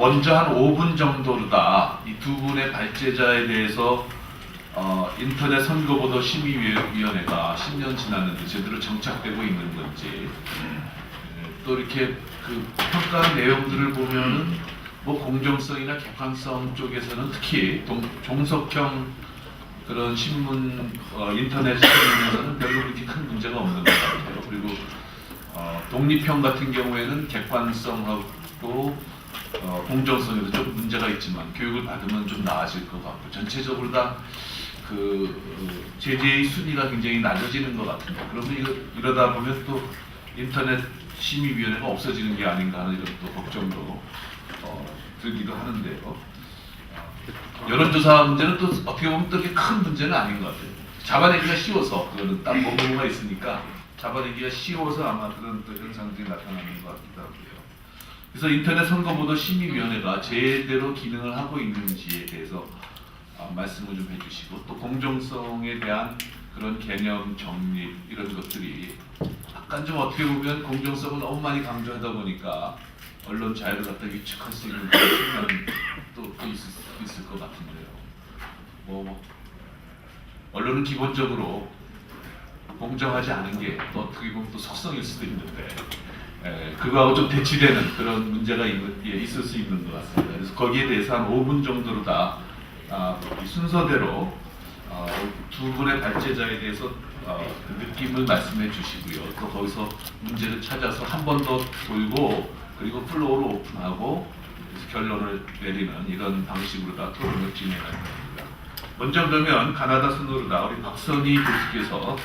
먼저 한 5분 정도로다 이 두 분의 발제자에 대해서 인터넷 선거보도 심의위원회가 10년 지났는데 제대로 정착되고 있는 건지, 또 이렇게 그 평가 내용들을 보면은 뭐 공정성이나 객관성 쪽에서는 특히 종속형 그런 신문 인터넷 신문에서는 별로 그렇게 큰 문제가 없는 것 같아요. 그리고 독립형 같은 경우에는 객관성하고 공정성에도 좀 문제가 있지만 교육을 받으면 좀 나아질 것 같고, 전체적으로 다 제재의 순위가 굉장히 낮아지는 것 같은데, 그러면 이러다 보면 또 인터넷 심의위원회가 없어지는 게 아닌가 하는 이런 또 걱정도 들기도 하는데요. 여론조사 문제는 또 어떻게 보면 또 그렇게 큰 문제는 아닌 것 같아요. 잡아내기가 쉬워서, 그거는 딱 모모가 있으니까 잡아내기가 쉬워서 아마 그런 또 현상들이 나타나는 것 같기도 하고요. 그래서 인터넷 선거보도 심의위원회가 제대로 기능을 하고 있는지에 대해서 말씀을 좀 해주시고, 또 공정성에 대한 그런 개념 정립 이런 것들이 약간 좀 어떻게 보면 공정성을 너무 많이 강조하다 보니까 언론 자유를 갖다 위축할 수 있는 그런 측면도 있을 것 같은데요. 언론은 기본적으로 공정하지 않은 게 또 어떻게 보면 또 속성일 수도 있는데, 그거하고 좀 대치되는 그런 문제가 있을 수 있는 것 같습니다. 그래서 거기에 대해서 한 5분 정도로 다 순서대로 두 분의 발제자에 대해서 그 느낌을 말씀해 주시고요. 또 거기서 문제를 찾아서 한 번 더 돌고, 그리고 플로어로 오픈하고 결론을 내리는 이런 방식으로 다 토론을 진행할 겁니다. 먼저 그러면 가나다 순으로다 우리 박선희 교수께서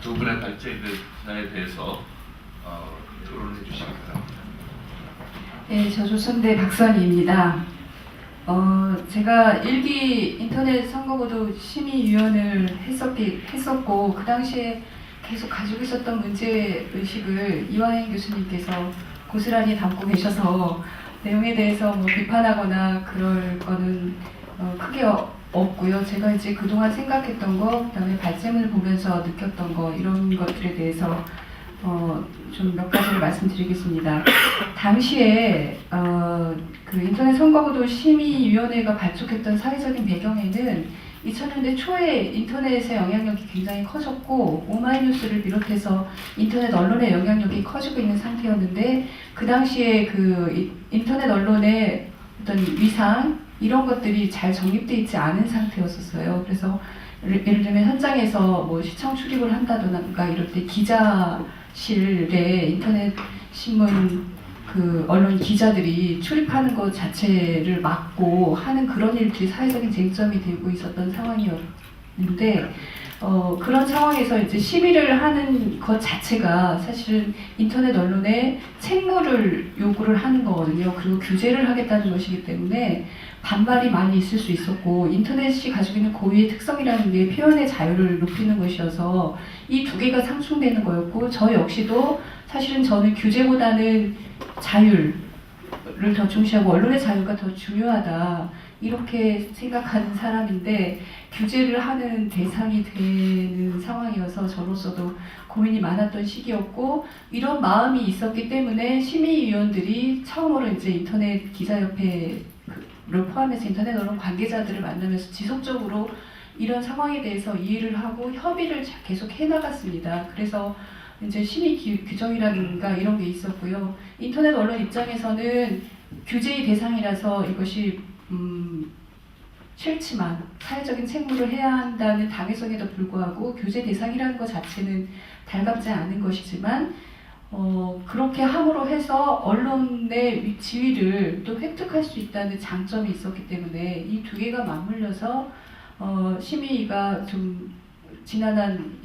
두 분의 발제자에 대해서 토론을 해주시기 바랍니다. 네, 저 조선대 박선희입니다. 제가 1기 인터넷 선거보도 심의위원을 했었고, 그 당시에 계속 가지고 있었던 문제의식을 이화영 교수님께서 고스란히 담고 계셔서 내용에 대해서 뭐 비판하거나 그럴 거는 크게 없고요. 제가 이제 그동안 생각했던 거, 그다음에 발제문을 보면서 느꼈던 거, 이런 것들에 대해서 좀 몇 가지를 말씀드리겠습니다. 당시에 그 인터넷 선거보도 심의위원회가 발족했던 사회적인 배경에는 2000년대 초에 인터넷의 영향력이 굉장히 커졌고, 오마이뉴스를 비롯해서 인터넷 언론의 영향력이 커지고 있는 상태였는데, 그 당시에 그 인터넷 언론의 어떤 위상 이런 것들이 잘 정립되어 있지 않은 상태였었어요. 그래서 예를 들면 현장에서 뭐 시청 출입을 한다던가 이럴 때 기자실에 인터넷 신문 그 언론 기자들이 출입하는 것 자체를 막고 하는 그런 일들이 사회적인 쟁점이 되고 있었던 상황이었는데, 그런 상황에서 이제 심의를 하는 것 자체가 사실은 인터넷 언론에 책무를 요구를 하는 거거든요. 그리고 규제를 하겠다는 것이기 때문에 반발이 많이 있을 수 있었고, 인터넷이 가지고 있는 고유의 특성이라는 게 표현의 자유를 높이는 것이어서 이 두 개가 상충되는 거였고, 저 역시도 사실은 저는 규제보다는 자유를 더 중시하고 언론의 자유가 더 중요하다 이렇게 생각하는 사람인데, 규제를 하는 대상이 되는 상황이어서 저로서도 고민이 많았던 시기였고, 이런 마음이 있었기 때문에 심의위원들이 처음으로 이제 인터넷 기자협회를 포함해서 인터넷 언론 관계자들을 만나면서 지속적으로 이런 상황에 대해서 이해를 하고 협의를 계속 해나갔습니다. 그래서 이제 심의 규정이라든가 이런 게 있었고요. 인터넷 언론 입장에서는 규제의 대상이라서 이것이 싫지만 사회적인 책무를 해야 한다는 당위성에도 불구하고 규제 대상이라는 것 자체는 달갑지 않은 것이지만, 그렇게 함으로 해서 언론의 지위를 또 획득할 수 있다는 장점이 있었기 때문에 이 두 개가 맞물려서 심의가 좀 지난한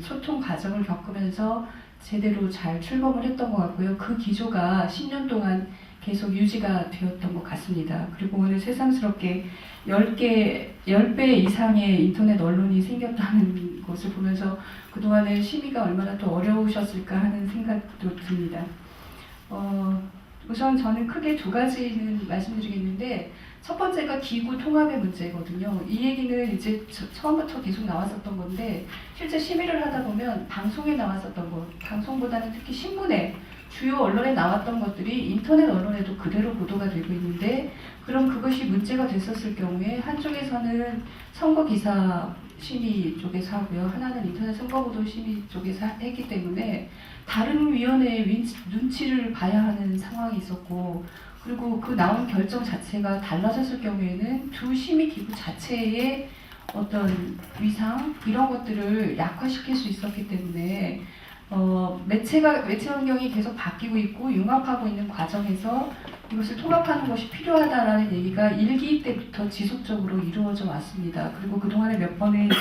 소통 과정을 겪으면서 제대로 잘 출범을 했던 것 같고요. 그 기조가 10년 동안 계속 유지가 되었던 것 같습니다. 그리고 오늘 새삼스럽게 10배 이상의 인터넷 언론이 생겼다는 것을 보면서 그동안의 심의가 얼마나 더 어려우셨을까 하는 생각도 듭니다. 우선 저는 크게 두 가지는 말씀드리겠는데, 첫 번째가 기구 통합의 문제거든요. 이 얘기는 이제 처음부터 계속 나왔었던 건데, 실제 심의를 하다 보면 방송에 나왔었던 것, 방송보다는 특히 신문에 주요 언론에 나왔던 것들이 인터넷 언론에도 그대로 보도가 되고 있는데, 그럼 그것이 문제가 됐었을 경우에 한쪽에서는 선거기사 심의 쪽에서 하고요, 하나는 인터넷 선거보도 심의 쪽에서 했기 때문에 다른 위원회의 눈치를 봐야 하는 상황이 있었고, 그리고 그 나온 결정 자체가 달라졌을 경우에는 두 심의 기구 자체의 어떤 위상 이런 것들을 약화시킬 수 있었기 때문에 매체 환경이 계속 바뀌고 있고 융합하고 있는 과정에서 이것을 통합하는 것이 필요하다라는 얘기가 1기 때부터 지속적으로 이루어져 왔습니다. 그리고 그동안에 몇 번의 이제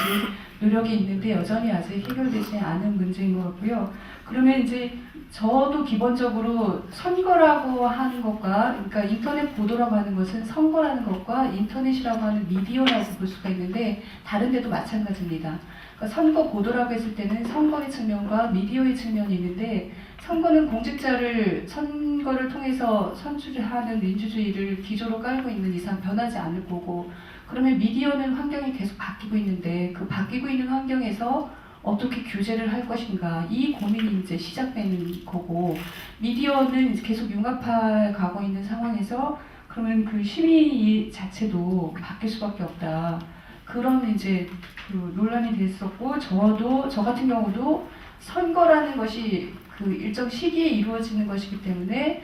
노력이 있는데 여전히 아직 해결되지 않은 문제인 것 같고요. 그러면 이제 저도 기본적으로 선거라고 하는 것과, 그러니까 인터넷 보도라고 하는 것은 선거라는 것과 인터넷이라고 하는 미디어라고 볼 수가 있는데 다른 데도 마찬가지입니다. 그러니까 선거 보도라고 했을 때는 선거의 측면과 미디어의 측면이 있는데, 선거는 공직자를 선거를 통해서 선출하는 민주주의를 기조로 깔고 있는 이상 변하지 않을 거고, 그러면 미디어는 환경이 계속 바뀌고 있는데 그 바뀌고 있는 환경에서 어떻게 규제를 할 것인가, 이 고민이 이제 시작되는 거고, 미디어는 계속 융합해 가고 있는 상황에서 그러면 그 심의 자체도 바뀔 수밖에 없다. 그런 이제 그 논란이 됐었고, 저 같은 경우도 선거라는 것이 그 일정 시기에 이루어지는 것이기 때문에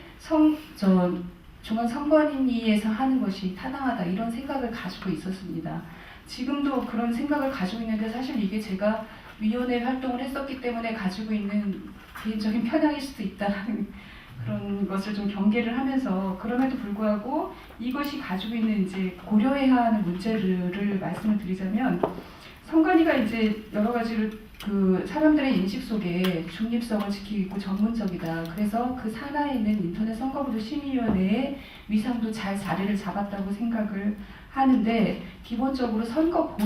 중앙선관위에서 하는 것이 타당하다, 이런 생각을 가지고 있었습니다. 지금도 그런 생각을 가지고 있는데, 사실 이게 제가 위원회 활동을 했었기 때문에 가지고 있는 개인적인 편향일 수도 있다는 그런 것을 좀 경계를 하면서, 그럼에도 불구하고 이것이 가지고 있는 이제 고려해야 하는 문제를 말씀을 드리자면, 선관위가 이제 여러 가지로 그 사람들의 인식 속에 중립성을 지키고 전문적이다, 그래서 그 산하에 있는 인터넷 선거보도 심의위원회의 위상도 잘 자리를 잡았다고 생각을 하는데, 기본적으로 선거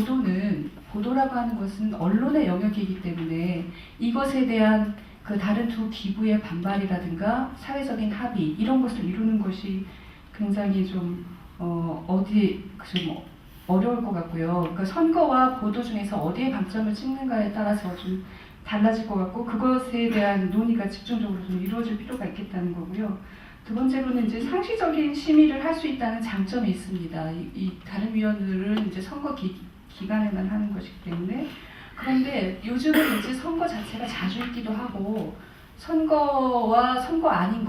보도라고 하는 것은 언론의 영역이기 때문에 이것에 대한 그 다른 두 기구의 반발이라든가 사회적인 합의, 이런 것을 이루는 것이 굉장히 좀 어려울 것 같고요. 그러니까 선거와 보도 중에서 어디에 방점을 찍는가에 따라서 좀 달라질 것 같고, 그것에 대한 논의가 집중적으로 좀 이루어질 필요가 있겠다는 거고요. 두 번째로는 이제 상시적인 심의를 할 수 있다는 장점이 있습니다. 이 다른 위원들은 이제 선거 기간에만 하는 것이기 때문에. 그런데 요즘은 이제 선거 자체가 자주 있기도 하고, 선거와 선거 아닌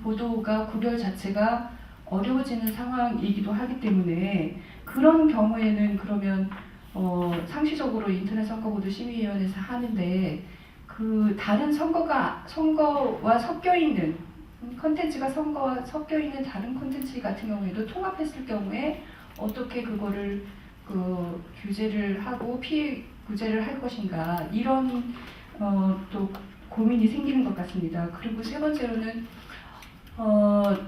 보도가 구별 자체가 어려워지는 상황이기도 하기 때문에, 그런 경우에는 그러면 상시적으로 인터넷 선거보도 심의위원회에서 하는데, 그 다른 선거와 섞여 있는 컨텐츠가 선거와 섞여 있는 다른 컨텐츠 같은 경우에도 통합했을 경우에 어떻게 그거를 규제를 하고 피해 구제를 할 것인가, 이런 또 고민이 생기는 것 같습니다. 그리고 세 번째로는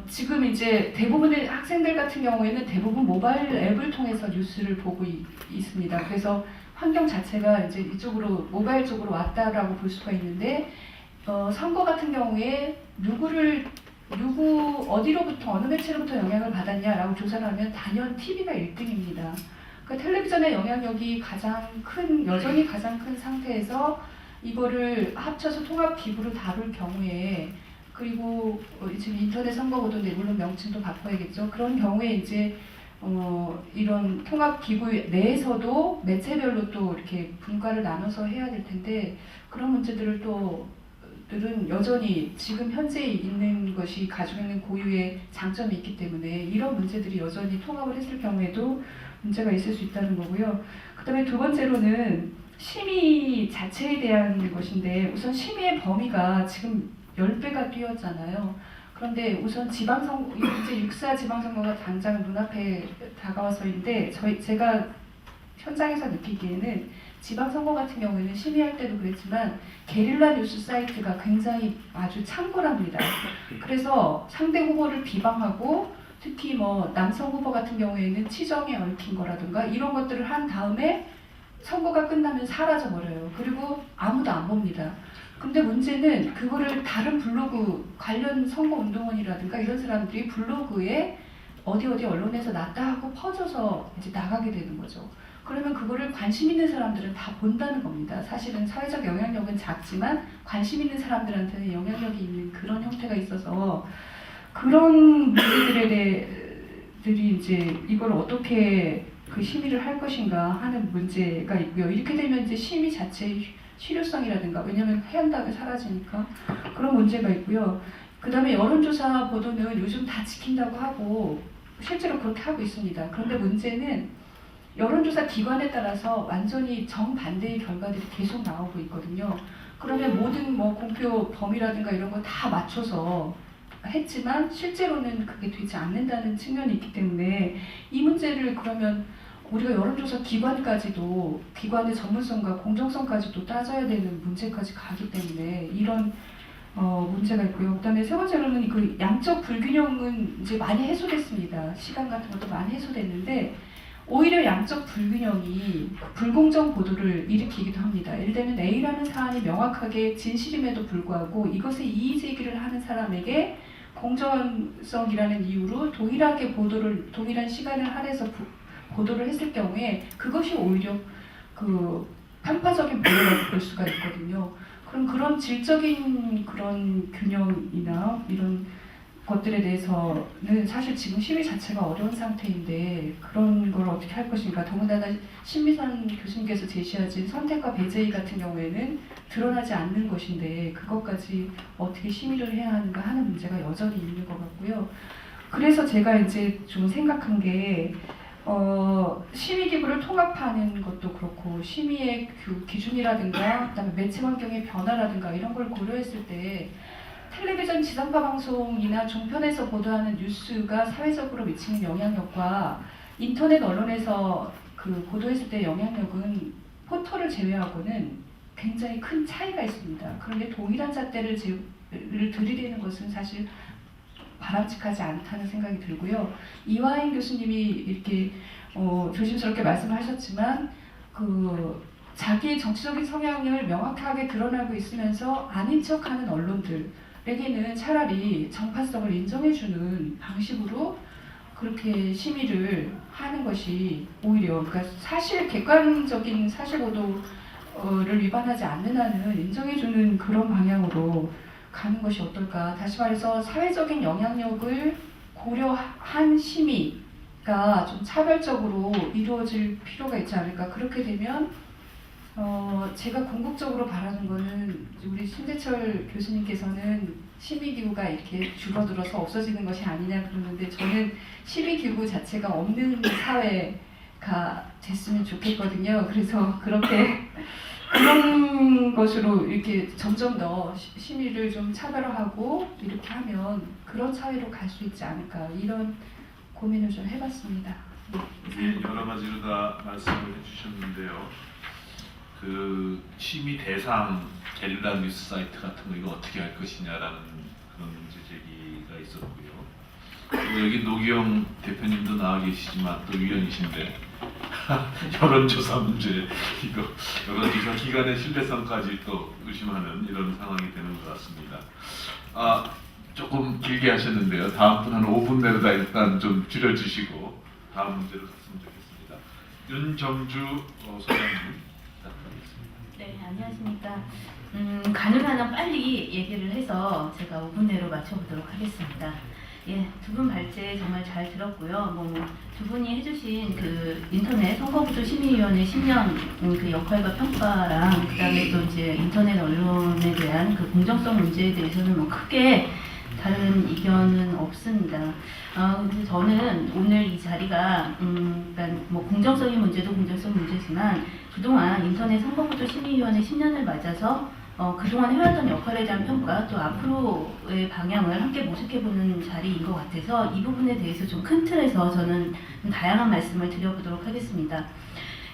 지금 이제 대부분의 학생들 같은 경우에는 대부분 모바일 앱을 통해서 뉴스를 보고 있습니다. 그래서 환경 자체가 이제 이쪽으로 모바일 쪽으로 왔다라고 볼 수가 있는데, 선거 같은 경우에 어디로부터 어느 매체로부터 영향을 받았냐라고 조사를 하면 단연 TV가 1등입니다. 그러니까 텔레비전의 영향력이 여전히 가장 큰 상태에서 이거를 합쳐서 통합 기구로 다룰 경우에, 그리고 지금 인터넷 선거보도인데 물론 명칭도 바꿔야겠죠. 그런 경우에 이제 이런 통합 기구 내에서도 매체별로 또 이렇게 분과를 나눠서 해야 될 텐데, 그런 문제들은 여전히 지금 현재 있는 것이 가지고 있는 고유의 장점이 있기 때문에 이런 문제들이 여전히 통합을 했을 경우에도 문제가 있을 수 있다는 거고요. 그 다음에 두 번째로는 심의 자체에 대한 것인데, 우선 심의의 범위가 지금 10배가 뛰었잖아요. 그런데 우선 지방선거, 이제 6사 지방선거가 당장 눈앞에 다가와서인데, 제가 현장에서 느끼기에는 지방선거 같은 경우에는 심의할 때도 그랬지만 게릴라 뉴스 사이트가 굉장히 아주 창궐합니다. 그래서 상대 후보를 비방하고, 특히 남성 후보 같은 경우에는 치정에 얽힌 거라든가 이런 것들을 한 다음에 선거가 끝나면 사라져 버려요. 그리고 아무도 안 봅니다. 근데 문제는 그거를 다른 블로그, 관련 선거운동원이라든가 이런 사람들이 블로그에 어디 언론에서 났다 하고 퍼져서 이제 나가게 되는 거죠. 그러면 그거를 관심 있는 사람들은 다 본다는 겁니다. 사실은 사회적 영향력은 작지만 관심 있는 사람들한테는 영향력이 있는 그런 형태가 있어서 그런 문제들이 이제 이걸 어떻게 그 심의를 할 것인가 하는 문제가 있고요. 이렇게 되면 이제 심의 자체의 실효성이라든가, 왜냐하면 해한 다음에 사라지니까 그런 문제가 있고요. 그 다음에 여론조사 보도는 요즘 다 지킨다고 하고 실제로 그렇게 하고 있습니다. 그런데 문제는 여론조사 기관에 따라서 완전히 정반대의 결과들이 계속 나오고 있거든요. 그러면 모든 뭐 공표 범위라든가 이런 거 다 맞춰서 했지만 실제로는 그게 되지 않는다는 측면이 있기 때문에 이 문제를 그러면 우리가 여론조사 기관까지도 기관의 전문성과 공정성까지도 따져야 되는 문제까지 가기 때문에 이런 문제가 있고요. 그다음에 세 번째로는 그 양적 불균형은 이제 많이 해소됐습니다. 시간 같은 것도 많이 해소됐는데 오히려 양적 불균형이 불공정 보도를 일으키기도 합니다. 예를 들면 A라는 사안이 명확하게 진실임에도 불구하고 이것에 이의 제기를 하는 사람에게 공정성이라는 이유로 동일한 시간을 할애해서 보도를 했을 경우에 그것이 오히려 그 편파적인 보도라고 볼 수가 있거든요. 그럼 그런 질적인 그런 균형이나 이런 것들에 대해서는 사실 지금 심의 자체가 어려운 상태인데 그런 걸 어떻게 할 것인가. 더군다나 신미선 교수님께서 제시하신 선택과 배제의 같은 경우에는 드러나지 않는 것인데 그것까지 어떻게 심의를 해야 하는가 하는 문제가 여전히 있는 것 같고요. 그래서 제가 이제 좀 생각한 게 심의기구를 통합하는 것도 그렇고 심의의 기준이라든가 그다음에 매체 환경의 변화라든가 이런 걸 고려했을 때 텔레비전 지상파 방송이나 종편에서 보도하는 뉴스가 사회적으로 미치는 영향력과 인터넷 언론에서 그 보도했을 때 영향력은 포털을 제외하고는 굉장히 큰 차이가 있습니다. 그런데 동일한 잣대를 들이대는 것은 사실 바람직하지 않다는 생각이 들고요. 이화영 교수님이 이렇게 조심스럽게 말씀을 하셨지만 자기의 정치적인 성향을 명확하게 드러나고 있으면서 아닌 척하는 언론들에게는 차라리 정파성을 인정해주는 방식으로 그렇게 심의를 하는 것이 오히려 그러니까 객관적인 사실 보도를 위반하지 않는 한은 인정해주는 그런 방향으로 가는 것이 어떨까. 다시 말해서 사회적인 영향력을 고려한 심의가 좀 차별적으로 이루어질 필요가 있지 않을까. 그렇게 되면 제가 궁극적으로 바라는 거는 우리 신재철 교수님께서는 심의기구가 이렇게 줄어들어서 없어지는 것이 아니냐 그러는데 저는 심의기구 자체가 없는 사회가 됐으면 좋겠거든요. 그래서 그런 것으로 이렇게 점점 더 심의를 좀 차별화하고 이렇게 하면 그런 사회로 갈 수 있지 않을까 이런 고민을 좀 해봤습니다. 네, 여러 가지로 다 말씀을 해주셨는데요. 그 심의 대상 게릴라 뉴스 사이트 같은 거 이거 어떻게 할 것이냐라는 그런 문제 제기가 있었고요. 그리고 여기 노기영 대표님도 나와 계시지만 또 위원이신데 여론조사 문제 이거 여론조사 기관의 신뢰성까지 또 의심하는 이런 상황이 되는 것 같습니다. 조금 길게 하셨는데요. 다음 분 한 5분 내로 다 일단 좀 줄여주시고 다음 문제로 갔으면 좋겠습니다. 윤정주 소장님. 네, 안녕하십니까. 가능한 한 빨리 얘기를 해서 제가 5분 내로 맞춰보도록 하겠습니다. 예, 두 분 발제 정말 잘 들었고요. 두 분이 해주신 그 인터넷 선거구조 심의위원회 10년 그 역할과 평가랑 그다음에 또 이제 인터넷 언론에 대한 그 공정성 문제에 대해서는 크게 다른 의견은 없습니다. 근데 저는 오늘 이 자리가 그러니까 공정성의 문제도 공정성 문제지만 그동안 인터넷 선거구조 심의위원회 10년을 맞아서 그동안 해왔던 역할에 대한 평가 또 앞으로의 방향을 함께 모색해보는 자리인 것 같아서 이 부분에 대해서 좀 큰 틀에서 저는 좀 다양한 말씀을 드려보도록 하겠습니다.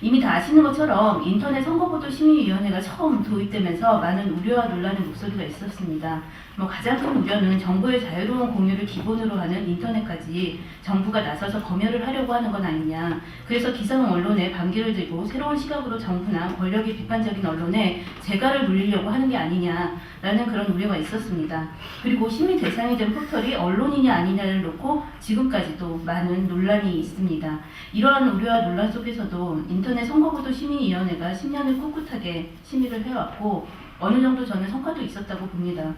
이미 다 아시는 것처럼 인터넷 선거보도 심의위원회가 처음 도입되면서 많은 우려와 논란의 목소리가 있었습니다. 가장 큰 우려는 정보의 자유로운 공유를 기본으로 하는 인터넷까지 정부가 나서서 검열을 하려고 하는 건 아니냐. 그래서 기성 언론에 반기를 들고 새로운 시각으로 정부나 권력의 비판적인 언론에 재갈을 물리려고 하는 게 아니냐라는 그런 우려가 있었습니다. 그리고 심의 대상이 된 포털이 언론이냐 아니냐를 놓고 지금까지도 많은 논란이 있습니다. 이러한 우려와 논란 속에서도 인터넷 인터넷 선거보도 심의위원회가 10년을 꿋꿋하게 심의를 해왔고 어느 정도 저는 성과도 있었다고 봅니다.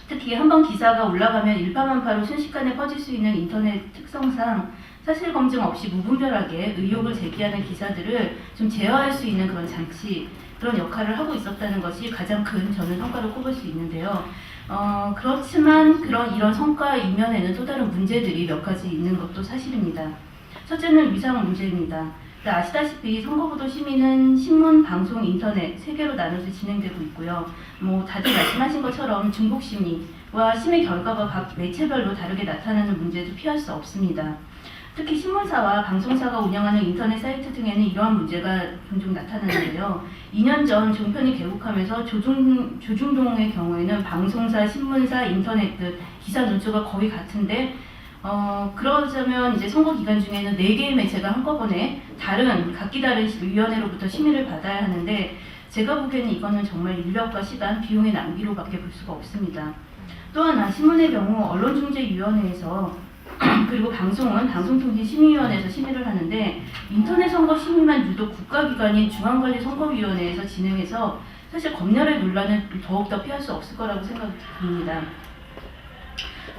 특히 한번 기사가 올라가면 일파만파로 순식간에 퍼질 수 있는 인터넷 특성상 사실 검증 없이 무분별하게 의혹을 제기하는 기사들을 좀 제어할 수 있는 그런 장치, 그런 역할을 하고 있었다는 것이 가장 큰 저는 성과로 꼽을 수 있는데요. 그렇지만 이런 성과 이면에는 또 다른 문제들이 몇 가지 있는 것도 사실입니다. 첫째는 위상 문제입니다. 아시다시피 선거보도 심의는 신문, 방송, 인터넷 세 개로 나눠서 진행되고 있고요. 다들 말씀하신 것처럼 중복 심의와 심의 결과가 각 매체별로 다르게 나타나는 문제도 피할 수 없습니다. 특히 신문사와 방송사가 운영하는 인터넷 사이트 등에는 이러한 문제가 종종 나타나는데요. 2년 전 종편이 개국하면서 조중동의 경우에는 방송사, 신문사, 인터넷 등 기사 눈수가 거의 같은데 그러자면 이제 선거 기간 중에는 4개의 매체가 한꺼번에 각기 다른 위원회로부터 심의를 받아야 하는데 제가 보기에는 이거는 정말 인력과 시간, 비용의 낭비로밖에 볼 수가 없습니다. 또 하나 신문의 경우 언론중재위원회에서 그리고 방송은 방송통신심의위원회에서 심의를 하는데 인터넷 선거 심의만 유독 국가기관인 중앙관리선거위원회에서 진행해서 사실 검열의 논란을 더욱더 피할 수 없을 거라고 생각이 듭니다.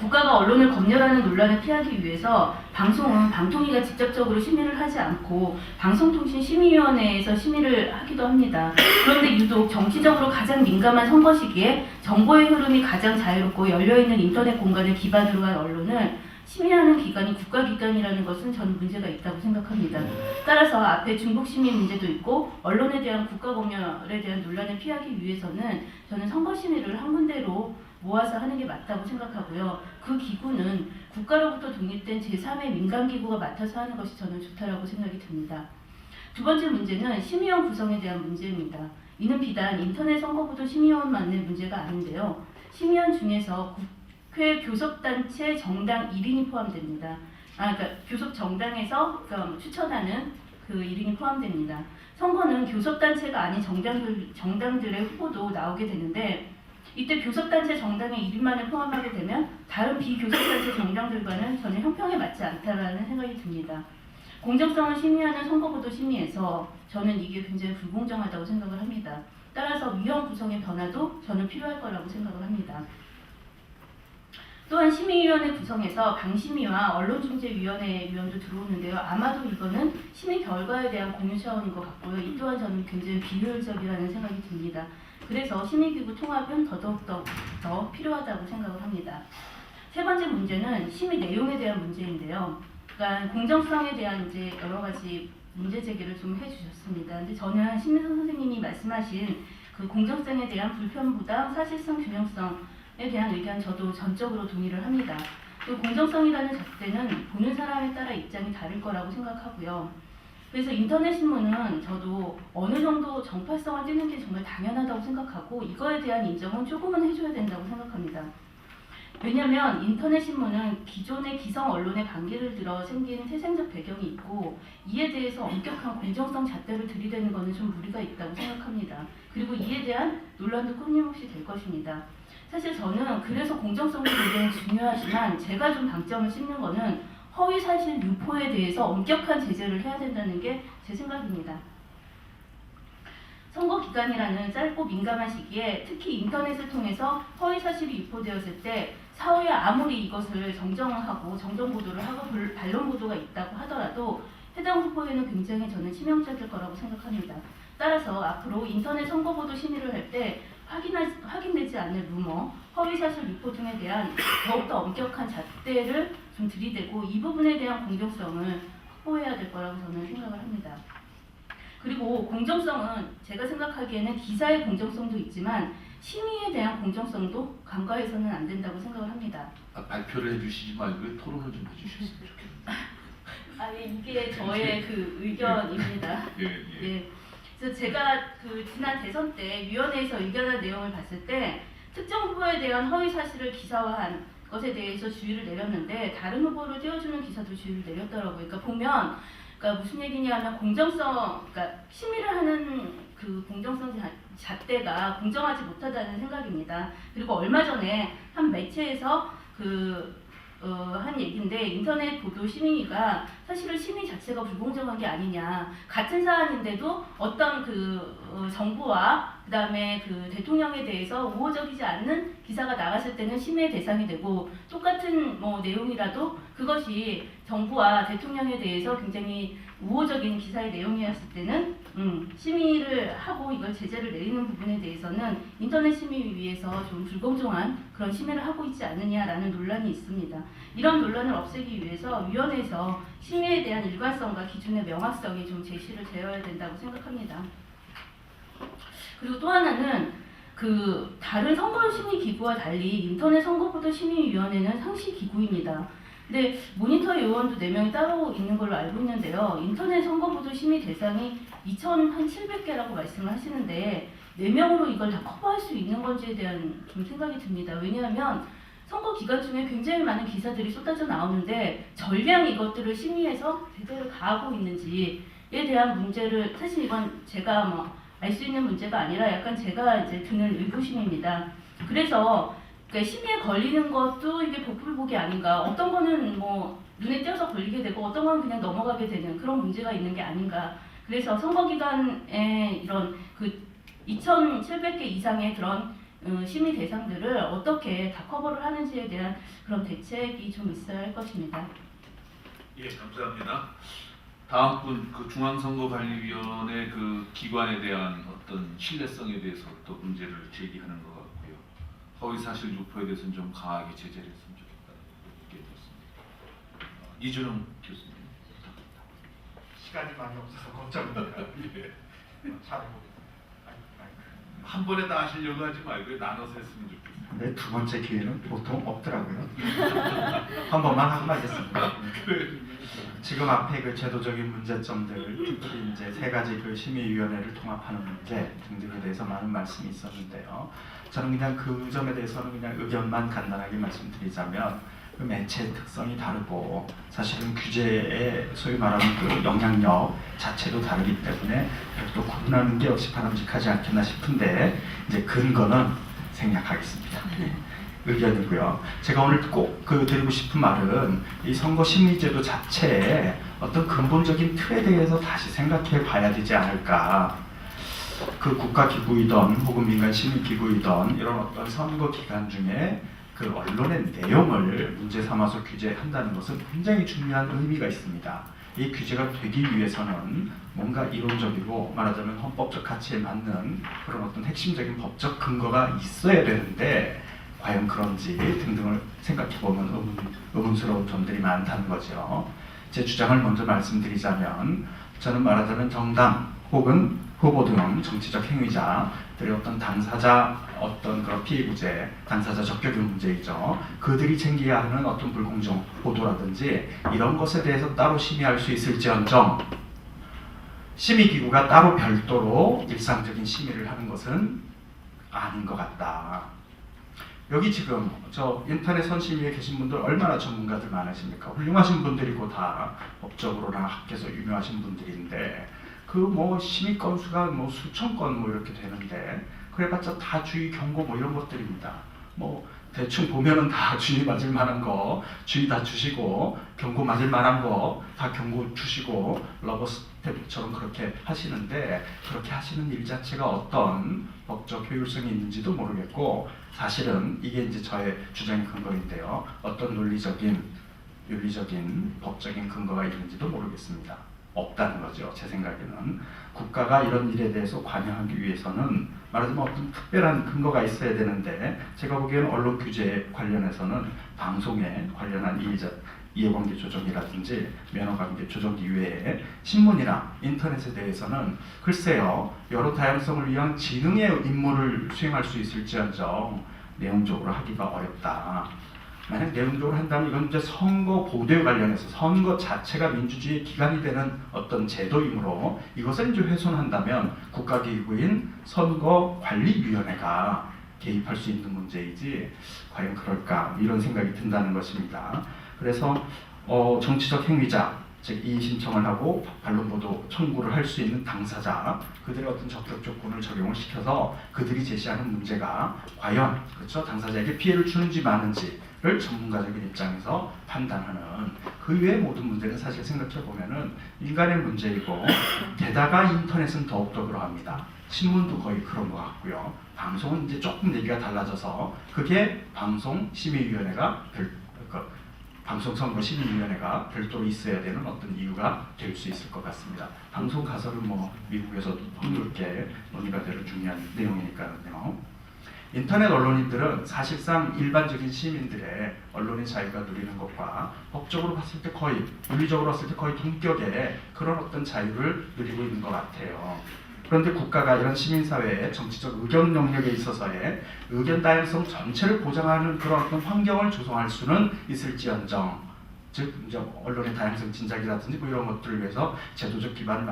국가가 언론을 검열하는 논란을 피하기 위해서 방송은 방통위가 직접적으로 심의를 하지 않고 방송통신심의위원회에서 심의를 하기도 합니다. 그런데 유독 정치적으로 가장 민감한 선거 시기에 정보의 흐름이 가장 자유롭고 열려있는 인터넷 공간을 기반으로 한 언론을 심의하는 기관이 국가기관이라는 것은 저는 문제가 있다고 생각합니다. 따라서 앞에 중복심의 문제도 있고 언론에 대한 국가검열에 대한 논란을 피하기 위해서는 저는 선거심의를 한 군데로 모아서 하는 게 맞다고 생각하고요. 그 기구는 국가로부터 독립된 제3의 민간기구가 맡아서 하는 것이 저는 좋다라고 생각이 듭니다. 두 번째 문제는 심의원 구성에 대한 문제입니다. 이는 비단 인터넷 선거보도 심의원만의 문제가 아닌데요. 심의원 중에서 국회 교섭단체 정당 1인이 포함됩니다. 그러니까 교섭 정당에서 추천하는 그 1인이 포함됩니다. 선거는 교섭단체가 아닌 정당들의 후보도 나오게 되는데 이때 교섭단체 정당의 1인만을 포함하게 되면 다른 비교섭단체 정당들과는 전혀 형평에 맞지 않다라는 생각이 듭니다. 공정성을 심의하는 선거보도 심의에서 저는 이게 굉장히 불공정하다고 생각을 합니다. 따라서 위원 구성의 변화도 저는 필요할 거라고 생각을 합니다. 또한 심의위원회 구성에서 방심위와 언론중재위원회 위원도 들어오는데요. 아마도 이거는 심의 결과에 대한 공유 차원인 것 같고요. 이 또한 저는 굉장히 비효율적이라는 생각이 듭니다. 그래서 심의기구 통합은 더더욱더 필요하다고 생각을 합니다. 세 번째 문제는 심의 내용에 대한 문제인데요. 그러니까 공정성에 대한 이제 여러 가지 문제 제기를 좀 해주셨습니다. 근데 저는 심의선 선생님이 말씀하신 그 공정성에 대한 불편부당, 사실성, 균형성에 대한 의견 저도 전적으로 동의를 합니다. 그 공정성이라는 잣대는 보는 사람에 따라 입장이 다를 거라고 생각하고요. 그래서 인터넷 신문은 저도 어느 정도 정파성을 띠는 게 정말 당연하다고 생각하고 이거에 대한 인정은 조금은 해줘야 된다고 생각합니다. 왜냐하면 인터넷 신문은 기존의 기성 언론의 반기를 들어 생긴 태생적 배경이 있고 이에 대해서 엄격한 공정성 잣대를 들이대는 것은 좀 무리가 있다고 생각합니다. 그리고 이에 대한 논란도 끊임없이 될 것입니다. 사실 저는 그래서 공정성이 굉장히 중요하지만 제가 좀 방점을 씹는 거는 허위사실 유포에 대해서 엄격한 제재를 해야 된다는 게 제 생각입니다. 선거 기간이라는 짧고 민감한 시기에 특히 인터넷을 통해서 허위사실이 유포되었을 때 사후에 아무리 이것을 정정하고 정정보도를 하고 반론보도가 있다고 하더라도 해당 후보에는 굉장히 저는 치명적일 거라고 생각합니다. 따라서 앞으로 인터넷 선거보도 심의를 할 때 확인되지 않는 루머, 허위사실 유포 등에 대한 더욱더 엄격한 잣대를 좀 들이대고 이 부분에 대한 공정성을 확보해야 될 거라고 저는 생각을 합니다. 그리고 공정성은 제가 생각하기에는 기사의 공정성도 있지만 심의에 대한 공정성도 간과해서는 안 된다고 생각을 합니다. 발표를 해주시지 말고 토론을 좀 해주셨으면 좋겠는데. 이게 저의 그 의견입니다. 예. 그래서 제가 그 지난 대선 때 위원회에서 의견한 내용을 봤을 때 특정 후보에 대한 허위 사실을 기사화한 것에 대해서 주의를 내렸는데 다른 후보를 띄워주는 기사도 주의를 내렸더라고요. 그러니까 보면 무슨 얘기냐면 공정성, 그러니까 심의를 하는 그 공정성 잣대가 공정하지 못하다는 생각입니다. 그리고 얼마 전에 한 매체에서 한 얘기인데 인터넷 보도 심의가 사실은 심의 자체가 불공정한 게 아니냐. 같은 사안인데도 어떤 정부와 그다음에 대통령에 대해서 우호적이지 않는 기사가 나갔을 때는 심의의 대상이 되고 똑같은 내용이라도 그것이 정부와 대통령에 대해서 굉장히 우호적인 기사의 내용이었을 때는 심의를 하고 이걸 제재를 내리는 부분에 대해서는 인터넷 심의위에서 좀 불공정한 그런 심의를 하고 있지 않느냐라는 논란이 있습니다. 이런 논란을 없애기 위해서 위원회에서 심의에 대한 일관성과 기준의 명확성이 좀 제시를 되어야 된다고 생각합니다. 그리고 또 하나는 다른 선거심의기구와 달리 인터넷 선거보도심의위원회는 상시기구입니다. 근데 모니터 요원도 4명이 따로 있는 걸로 알고 있는데요. 인터넷 선거보도 심의 대상이 2,700개라고 말씀을 하시는데 4명으로 이걸 다 커버할 수 있는 건지에 대한 좀 생각이 듭니다. 왜냐하면 선거 기간 중에 굉장히 많은 기사들이 쏟아져 나오는데 전량 이것들을 심의해서 제대로 가하고 있는지에 대한 문제를 사실 이건 제가 알 수 있는 문제가 아니라 약간 제가 이제 드는 의구심입니다. 그래서 심의에 걸리는 것도 이게 복불복이 아닌가. 어떤 거는 눈에 띄어서 걸리게 되고 어떤 건 그냥 넘어가게 되는 그런 문제가 있는 게 아닌가. 그래서 선거기간에 이런 2,700개 이상의 그런 심의 대상들을 어떻게 다 커버를 하는지에 대한 그런 대책이 좀 있어야 할 것입니다. 예, 감사합니다. 다음 분 중앙선거관리위원회 기관에 대한 어떤 신뢰성에 대해서 또 문제를 제기하는 것 같고요. 허위사실 유포에 대해서는 좀 강하게 제재를 했으면 좋겠다는 의견이었습니다. 이준영 교수님. 시간이 많이 없어서 걱정입니다. 잘해보겠습니다. 한 번에 다 하시려고 하지 말고 나눠서 했으면 좋겠어요. 근데 두 번째 기회는 보통 없더라고요. 한 번만 하고 말겠습니다. 지금 앞에 제도적인 문제점들, 특히 이제 3가지 심의위원회를 통합하는 문제 등등에 대해서 많은 말씀이 있었는데요. 저는 그냥 그 점에 대해서는 그냥 의견만 간단하게 말씀드리자면 매체의 특성이 다르고 사실은 규제의 소위 말하는 영향력 자체도 다르기 때문에 별도 구분하는 게 역시 바람직하지 않겠나 싶은데 이제 근거는 생략하겠습니다. 의견이고요. 제가 오늘 꼭 드리고 싶은 말은 이 선거심의제도 자체에 어떤 근본적인 틀에 대해서 다시 생각해 봐야 되지 않을까. 국가기구이든 혹은 민간심의기구이든 이런 어떤 선거 기간 중에 언론의 내용을 문제 삼아서 규제한다는 것은 굉장히 중요한 의미가 있습니다. 이 규제가 되기 위해서는 뭔가 이론적이고 말하자면 헌법적 가치에 맞는 그런 어떤 핵심적인 법적 근거가 있어야 되는데 과연 그런지 등등을 생각해보면 의문스러운 점들이 많다는 거죠. 제 주장을 먼저 말씀드리자면 저는 말하자면 정당 혹은 후보 등 정치적 행위자들의 어떤 당사자 그런 피해구제, 당사자 적격의 문제이죠. 그들이 챙겨야 하는 어떤 불공정 보도라든지 이런 것에 대해서 따로 심의할 수 있을지언정 심의기구가 따로 별도로 일상적인 심의를 하는 것은 아닌 것 같다. 여기 지금 인터넷 선심위에 계신 분들 얼마나 전문가들 많으십니까? 훌륭하신 분들이고 다 법적으로나 학계에서 유명하신 분들인데 심의 건수가 수천 건 이렇게 되는데 그래봤자 다 주의 경고 이런 것들입니다. 대충 보면은 다 주의 맞을 만한 거 주의 다 주시고 경고 맞을 만한 거 다 경고 주시고 러버 스탬프처럼 그렇게 하시는데 그렇게 하시는 일 자체가 어떤 법적 효율성이 있는지도 모르겠고 사실은 이게 이제 저의 주장의 근거인데요. 어떤 논리적인 윤리적인 법적인 근거가 있는지도 모르겠습니다. 없다는 거죠. 제 생각에는 국가가 이런 일에 대해서 관여하기 위해서는 말하자면 어떤 특별한 근거가 있어야 되는데 제가 보기에는 언론 규제 관련해서는 방송에 관련한 이해관계 조정이라든지 면허관계 조정 이외에 신문이나 인터넷에 대해서는 글쎄요 여러 다양성을 위한 지능의 임무를 수행할 수 있을지언정 내용적으로 하기가 어렵다. 만약 내용적으로 한다면 이건 이제 선거 보도에 관련해서 선거 자체가 민주주의의 기관이 되는 어떤 제도이므로 이것을 이제 훼손한다면 국가기구인 선거관리위원회가 개입할 수 있는 문제이지 과연 그럴까 이런 생각이 든다는 것입니다. 그래서 정치적 행위자 즉 이의 신청을 하고 반론보도 청구를 할 수 있는 당사자 그들의 어떤 적격 조건을 적용을 시켜서 그들이 제시하는 문제가 과연 그렇죠 당사자에게 피해를 주는지 마는지를 전문가적인 입장에서 판단하는 그 외의 모든 문제는 사실 생각해 보면은 인간의 문제이고 게다가 인터넷은 더욱더 그러합니다. 신문도 거의 그런 것 같고요. 방송은 이제 조금 얘기가 달라져서 그게 방송심의위원회가 방송선거심의위원회가 별도로 있어야 되는 어떤 이유가 될 수 있을 것 같습니다. 방송 가설은 뭐 미국에서도 폭넓게 논의가 되는 중요한 내용이니까요. 인터넷 언론인들은 사실상 일반적인 시민들의 언론의 자유가 누리는 것과 법적으로 봤을 때 거의 윤리적으로 봤을 때 거의 동격의 그런 어떤 자유를 누리고 있는 것 같아요. 그런데 국가가 이런 시민사회의 정치적 의견 영역에 있어서의 의견 다양성 전체를 보장하는 그런 어떤 환경을 조성할 수는 있을지언정, 즉 이제 언론의 다양성 진작이라든지 뭐 이런 것들을 위해서 제도적 기반을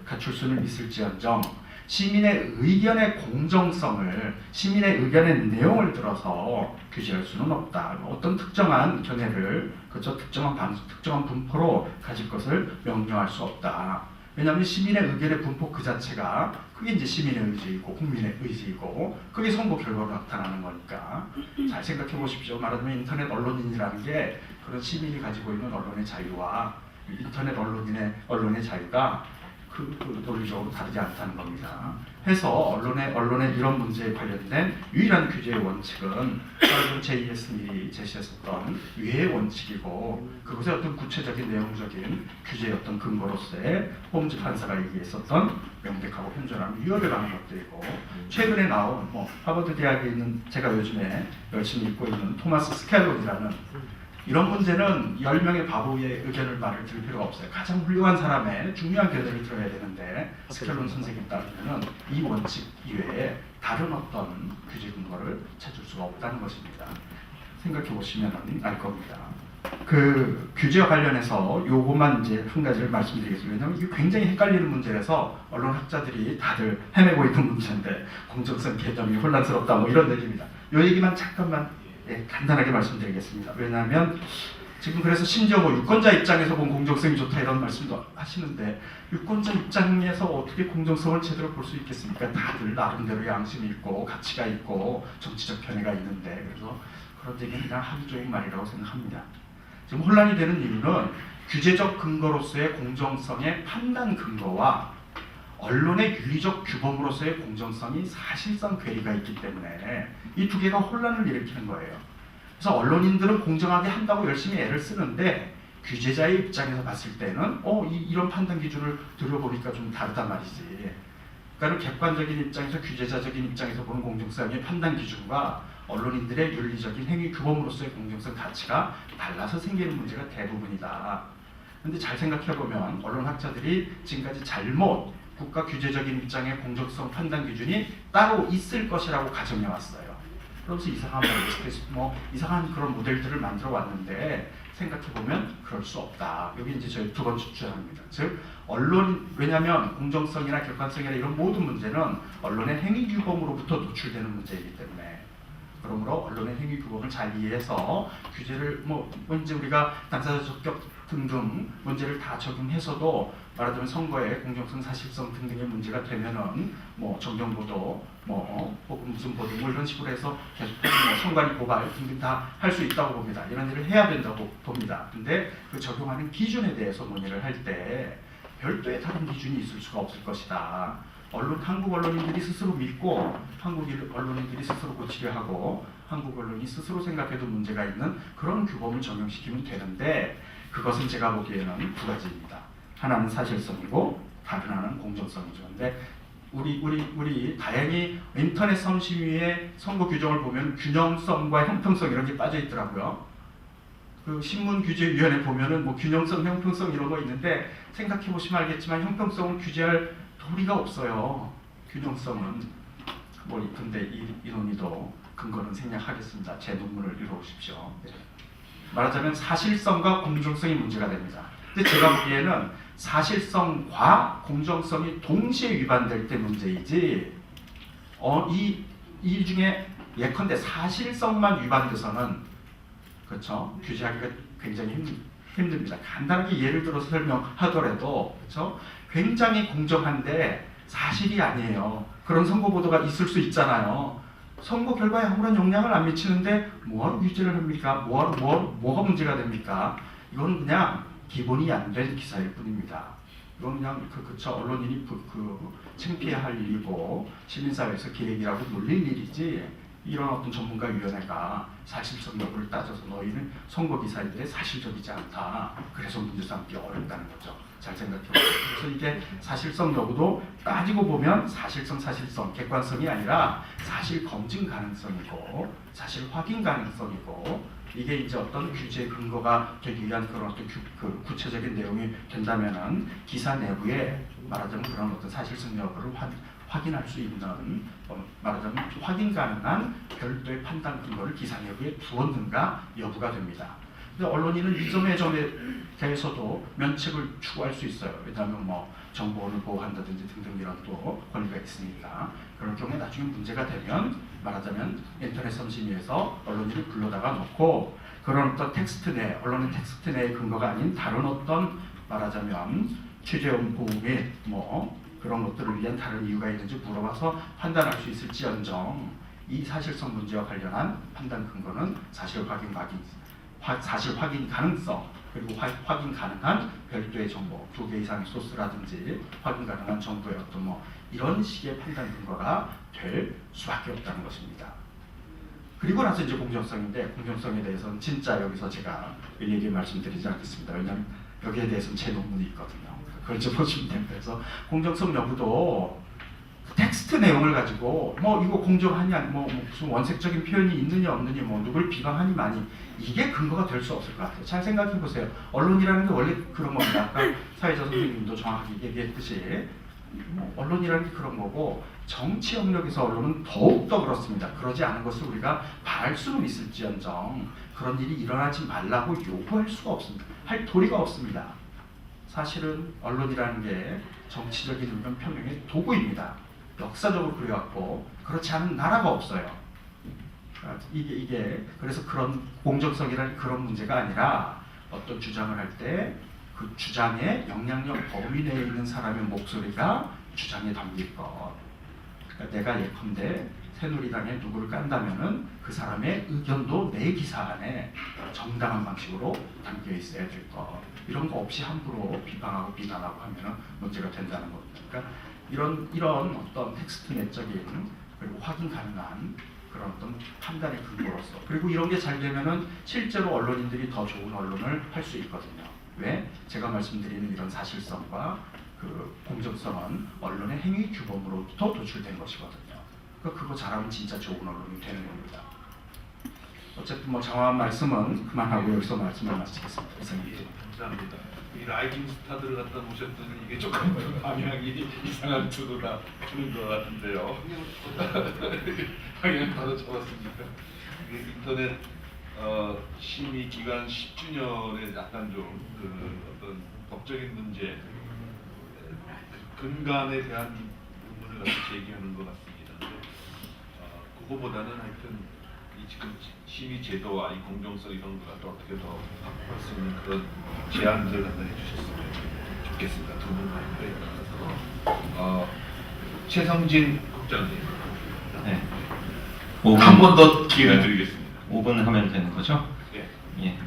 갖출 수는 있을지언정, 시민의 의견의 공정성을 시민의 의견의 내용을 들어서 규제할 수는 없다. 어떤 특정한 견해를 그렇죠 특정한 분포로 가질 것을 명령할 수 없다. 왜냐하면 시민의 의견의 분포 그 자체가 그게 이제 시민의 의지이고 국민의 의지이고 그게 선거 결과로 나타나는 거니까 잘 생각해 보십시오. 말하자면 인터넷 언론인이라는 게 그런 시민이 가지고 있는 언론의 자유와 인터넷 언론의 자유가 그 논리적으로 다르지 않다는 겁니다. 해서 언론의 이런 문제에 관련된 유일한 규제의 원칙은 바로 제2의 스밀이 제시했었던 유해의 원칙이고 그것의 어떤 구체적인 내용적인 규제의 어떤 근거로서의 홈즈 판사가 얘기했었던 명백하고 현존하는 유효를 하는 것들이고 최근에 나온 하버드 대학에 있는 제가 요즘에 열심히 읽고 있는 토마스 스켈론이라는 이런 문제는 10명의 바보의 의견을 말을 들을 필요가 없어요. 가장 훌륭한 사람의 중요한 견해를 들어야 되는데 스켈론 선생님 따르면 이 원칙 이외에 다른 어떤 규제 근거를 찾을 수가 없다는 것입니다. 생각해 보시면 알 겁니다. 그 규제와 관련해서 요것만 이제 한 가지를 말씀드리겠습니다. 왜냐하면 이게 굉장히 헷갈리는 문제라서 언론 학자들이 다들 헤매고 있는 문제인데 공정성 개념이 혼란스럽다 뭐 이런 얘기입니다. 요 얘기만 잠깐만 간단하게 말씀드리겠습니다. 왜냐하면 지금 그래서 심지어 뭐 유권자 입장에서 본 공정성이 좋다 이런 말씀도 하시는데 유권자 입장에서 어떻게 공정성을 제대로 볼 수 있겠습니까? 다들 나름대로 양심이 있고 가치가 있고 정치적 편애가 있는데 그래서 그런 얘기는 그냥 하기적인 말이라고 생각합니다. 지금 혼란이 되는 이유는 규제적 근거로서의 공정성의 판단 근거와 언론의 윤리적 규범으로서의 공정성이 사실상 괴리가 있기 때문에 이 두 개가 혼란을 일으키는 거예요. 그래서 언론인들은 공정하게 한다고 열심히 애를 쓰는데 규제자의 입장에서 봤을 때는 이런 판단 기준을 들여보니까 좀 다르단 말이지. 그러니까 객관적인 입장에서 규제자적인 입장에서 보는 공정성의 판단 기준과 언론인들의 윤리적인 행위 규범으로서의 공정성 가치가 달라서 생기는 문제가 대부분이다. 그런데 잘 생각해보면 언론학자들이 지금까지 잘못 국가 규제적인 입장의 공정성 판단 기준이 따로 있을 것이라고 가정해왔어요. 그러면서 이상한 그런 모델들을 만들어 왔는데 생각해보면 그럴 수 없다. 여기 이제 저희 두 번째 주장입니다. 즉 왜냐하면 공정성이나 객관성이나 이런 모든 문제는 언론의 행위 규범으로부터 노출되는 문제이기 때문에 그러므로 언론의 행위 규범을 잘 이해해서 규제를 이제 우리가 당사자 적격 등등 문제를 다 적용해서도 말하자면 선거의 공정성, 사실성 등등의 문제가 되면은 정경보도 혹은 무슨 보도 이런 식으로 해서 계속 선관위 고발 등등 다 할 수 있다고 봅니다. 이런 일을 해야 된다고 봅니다. 근데 그 적용하는 기준에 대해서 논의를 할 때 별도의 다른 기준이 있을 수가 없을 것이다. 한국 언론인들이 스스로 믿고 한국 언론인들이 스스로 고치려 하고 한국 언론이 스스로 생각해도 문제가 있는 그런 규범을 적용시키면 되는데 그것은 제가 보기에는 두 가지입니다. 하나는 사실성이고 다른 하나는 공정성이죠. 근데 우리 다행히 인터넷 선심위의 선거 규정을 보면 균형성과 형평성 이런 게 빠져 있더라고요. 그 신문규제위원회 보면은 균형성, 형평성 이런 거 있는데 생각해 보시면 알겠지만 형평성을 규제할 도리가 없어요. 균형성은 근데 이 논의도 근거는 생략하겠습니다. 제 논문을 읽어보십시오. 네. 말하자면 사실성과 공정성이 문제가 됩니다. 근데 제가 보기에는 사실성과 공정성이 동시에 위반될 때 문제이지 이 중에 예컨대 사실성만 위반돼서는 그렇죠 규제하기가 굉장히 힘듭니다. 간단하게 예를 들어서 설명하더라도 그렇죠? 굉장히 공정한데 사실이 아니에요. 그런 선거 보도가 있을 수 있잖아요. 선거 결과에 아무런 영향을 안 미치는데 뭐하러 규제를 합니까? 뭐가 문제가 됩니까? 이거는 그냥 기본이 안 된 기사일 뿐입니다. 이건 그냥 그쵸 언론인이 창피할 일이고 시민사회에서 기획이라고 놀릴 일이지 이런 어떤 전문가위원회가 사실성 여부를 따져서 너희는 선거 기사인데 사실적이지 않다. 그래서 문제 삼기 어렵다는 거죠. 잘 생각해보세요. 그래서 이게 사실성 여부도 따지고 보면 사실성, 객관성이 아니라 사실 검증 가능성이고 사실 확인 가능성이고 이게 이제 어떤 규제 근거가 되기 위한 그런 어떤 구체적인 내용이 된다면은 기사 내부에 말하자면 그런 어떤 사실성 여부를 확인할 수 있는 말하자면 확인 가능한 별도의 판단 근거를 기사 내부에 두었는가 여부가 됩니다. 근데 언론인은 이 점에 대해서도 면책을 추구할 수 있어요. 왜냐하면 뭐 정보원을 보호한다든지 등등 이런 또 권리가 있으니까 그럴 경우에 나중에 문제가 되면 말하자면 인터넷 선심위에서 언론인을 불러다가 놓고 그런 어떤 텍스트 내 언론의 텍스트 내의 근거가 아닌 다른 어떤 말하자면 취재원 보호 및 뭐 그런 것들을 위한 다른 이유가 있는지 물어봐서 판단할 수 있을지언정 이 사실성 문제와 관련한 판단 근거는 사실 확인 가능성 그리고 확인 가능한 별도의 정보 2개 이상의 소스라든지 확인 가능한 정보의 어떤 뭐 이런 식의 판단 근거가 될 수밖에 없다는 것입니다. 그리고 나서 이제 공정성인데 공정성에 대해서는 진짜 여기서 제가 일일이 말씀드리지 않겠습니다. 왜냐하면 여기에 대해서는 제 논문이 있거든요. 그걸 좀 보시면 됩니다. 그래서 공정성 여부도 텍스트 내용을 가지고 뭐 이거 공정하냐 뭐 무슨 원색적인 표현이 있느냐 없느냐 뭐 누굴 비방하니 많이 이게 근거가 될 수 없을 것 같아요. 잘 생각해 보세요. 언론이라는 게 원래 그런 겁니다. 아까 사회자 선생님도 정확하게 얘기했듯이 뭐 언론이라는 게 그런 거고 정치 영역에서 언론은 더욱더 그렇습니다. 그러지 않은 것을 우리가 바랄 수는 있을지언정 그런 일이 일어나지 말라고 요구할 수가 없습니다. 할 도리가 없습니다. 사실은 언론이라는 게 정치적인 의견 표명의 도구입니다. 역사적으로 그래왔고 그렇지 않은 나라가 없어요. 이게 그래서 그런 공정성이라는 그런 문제가 아니라 어떤 주장을 할 때 그 주장의 영향력 범위 내에 있는 사람의 목소리가 주장에 담길 것. 그러니까 내가 예컨대 새누리당에 누구를 깐다면은 그 사람의 의견도 내 기사 안에 정당한 방식으로 담겨 있어야 될 것. 이런 거 없이 함부로 비방하고 비난하고 하면은 문제가 된다는 겁니다. 그러니까 이런 어떤 텍스트 내적인 그리고 확인 가능한 그런 어떤 판단의 근거로서 그리고 이런 게 잘 되면은 실제로 언론인들이 더 좋은 언론을 할 수 있거든요. 왜? 제가 말씀드리는 이런 사실성과 그 공정성은 언론의 행위 규범으로부터 도출된 것이거든요. 그거 잘하면 진짜 좋은 언론이 되는 겁니다. 어쨌든 뭐 장황한 말씀은 그만하고 여기서 말씀을 마치겠습니다. 예, 감사합니다. 이 라이징 스타들을 갖다 모셨더니 이게 조금 방향이 이상한 투도가 주는 것 같은데요. 방향 바로 잡았습니다. 이게 인터넷 심의 기간 10주년에 약간 좀 어떤 법적인 문제 근간에 대한 부분을 갖다 제기하는 것 같습니다. 그거보다는 하여튼 이 지금 심의 제도와 이 공정성 이런 걸 갖다 어떻게 더 확보할 수 있는 그런 제안들 갖다 해주셨으면 좋겠습니다. 두 분 발표에 최성진 국장님. 네. 한 번 더 기회를 네. 드리겠습니다. 5분 하면 되는 거죠? 예. 예.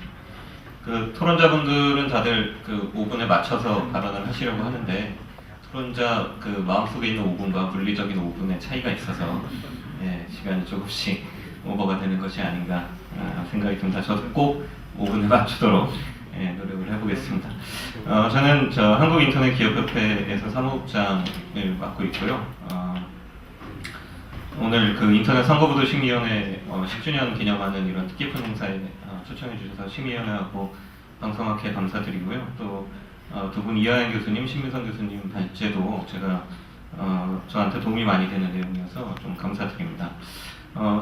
그 토론자분들은 다들 그 5분에 맞춰서 발언을 하시려고 하는데 토론자 그 마음속에 있는 5분과 물리적인 5분의 차이가 있어서 예, 시간이 조금씩 오버가 되는 것이 아닌가 생각이 듭니다. 저도 꼭 5분에 맞추도록 예, 노력을 해보겠습니다. 저는 한국인터넷기업협회에서 사무국장을 맡고 있고요. 오늘 그 인터넷 선거보도 심의위원회 10주년 기념하는 이런 뜻깊은 행사에 초청해 주셔서 심의위원회하고 방송학회 감사드리고요. 또 두 분 이하연 교수님, 신민선 교수님 발제도 제가 저한테 도움이 많이 되는 내용이어서 좀 감사드립니다.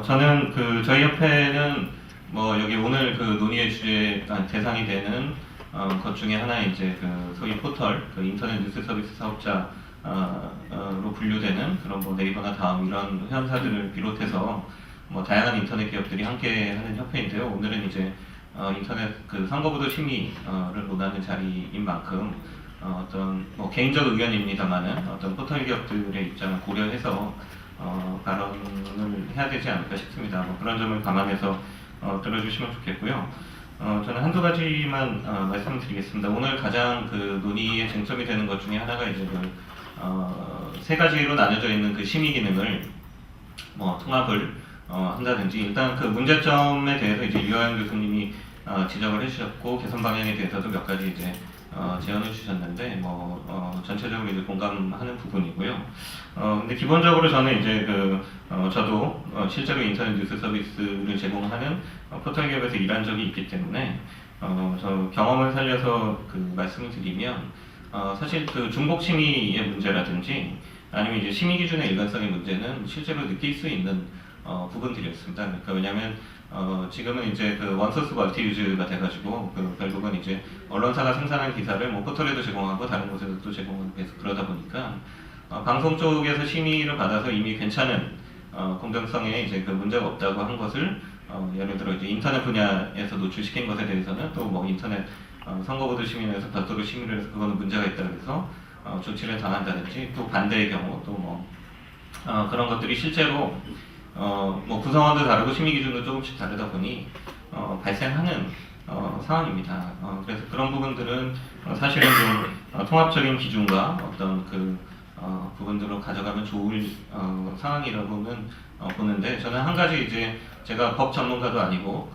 저는 그 저희 협회는 뭐 여기 오늘 그 논의의 주제 대상이 되는 것 중에 하나 이제 그 소위 포털 그 인터넷 뉴스 서비스 사업자 로 분류되는 그런 뭐 네이버나 다음 이런 회원사들을 비롯해서 뭐 다양한 인터넷 기업들이 함께하는 협회인데요. 오늘은 이제 인터넷 그 선거보도 심의를 논하는 자리인 만큼 어떤 뭐 개인적 의견입니다만은 어떤 포털 기업들의 입장을 고려해서 발언을 해야 되지 않을까 싶습니다. 뭐 그런 점을 감안해서 들어주시면 좋겠고요. 저는 한두 가지만 말씀을 드리겠습니다. 오늘 가장 그 논의의 쟁점이 되는 것 중에 하나가 이제 세 가지로 나눠져 있는 그 심의 기능을 통합을 한다든지, 일단 그 문제점에 대해서 이제 유하영 교수님이 지적을 해주셨고, 개선 방향에 대해서도 몇 가지 이제 제언을 주셨는데 전체적으로 이제 공감하는 부분이고요. 근데 기본적으로 저는 이제 저도 실제로 인터넷 뉴스 서비스를 제공하는 포털 기업에서 일한 적이 있기 때문에 저 경험을 살려서 그 말씀을 드리면 사실 그 중복 심의의 문제라든지 아니면 이제 심의 기준의 일관성의 문제는 실제로 느낄 수 있는 부분들이었습니다. 그러니까 왜냐하면 지금은 이제 그 원소스 멀티 유즈가 돼가지고 결국은 이제 언론사가 생산한 기사를 뭐 포털에도 제공하고 다른 곳에도 또 제공하고 계속 그러다 보니까 방송 쪽에서 심의를 받아서 이미 괜찮은 공정성에 이제 그 문제가 없다고 한 것을 예를 들어 이제 인터넷 분야에서 노출시킨 것에 대해서는 또 뭐 인터넷 선거보도 심의에서 별도로 심의를 해서 그거는 문제가 있다 그래서 조치를 당한다든지, 또 반대의 경우 또 그런 것들이 실제로 구성원도 다르고 심의 기준도 조금씩 다르다 보니 발생하는 상황입니다. 그래서 그런 부분들은 사실은 좀 통합적인 기준과 어떤 그 부분들을 가져가면 좋을 상황이라고는 보는데, 저는 한 가지 이제 제가 법 전문가도 아니고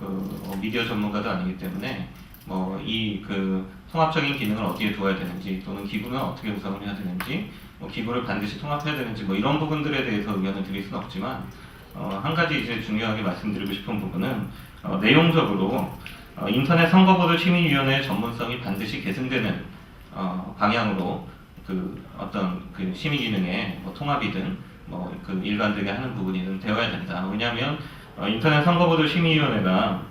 미디어 전문가도 아니기 때문에 이 그 통합적인 기능을 어디에 두어야 되는지, 또는 기구는 어떻게 구성을 해야 되는지, 기구를 반드시 통합해야 되는지 이런 부분들에 대해서 의견을 드릴 수는 없지만 한 가지 이제 중요하게 말씀드리고 싶은 부분은 내용적으로 인터넷 선거보도 심의위원회의 전문성이 반드시 계승되는 방향으로 그 어떤 그 심의 기능의 통합이든 그 일관되게 하는 부분이든 되어야 된다. 왜냐하면 인터넷 선거보도 심의위원회가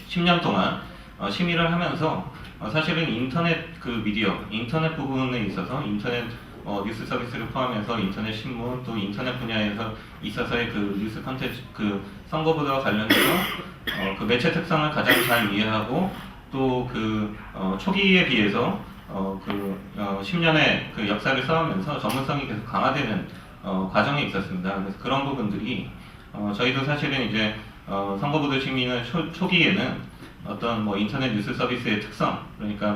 10년 동안 심의를 하면서 사실은 인터넷 그 미디어, 인터넷 부분에 있어서 인터넷 뉴스 서비스를 포함해서 인터넷 신문, 또 인터넷 분야에서 있어서의 그 뉴스 컨텐츠, 그 선거보도와 관련해서 그 매체 특성을 가장 잘 이해하고, 또 그 초기에 비해서 10년의 그 역사를 쌓으면서 전문성이 계속 강화되는 과정에 있었습니다. 그래서 그런 부분들이 저희도 사실은 이제 선거보도 심의는 초기에는 어떤 인터넷 뉴스 서비스의 특성, 그러니까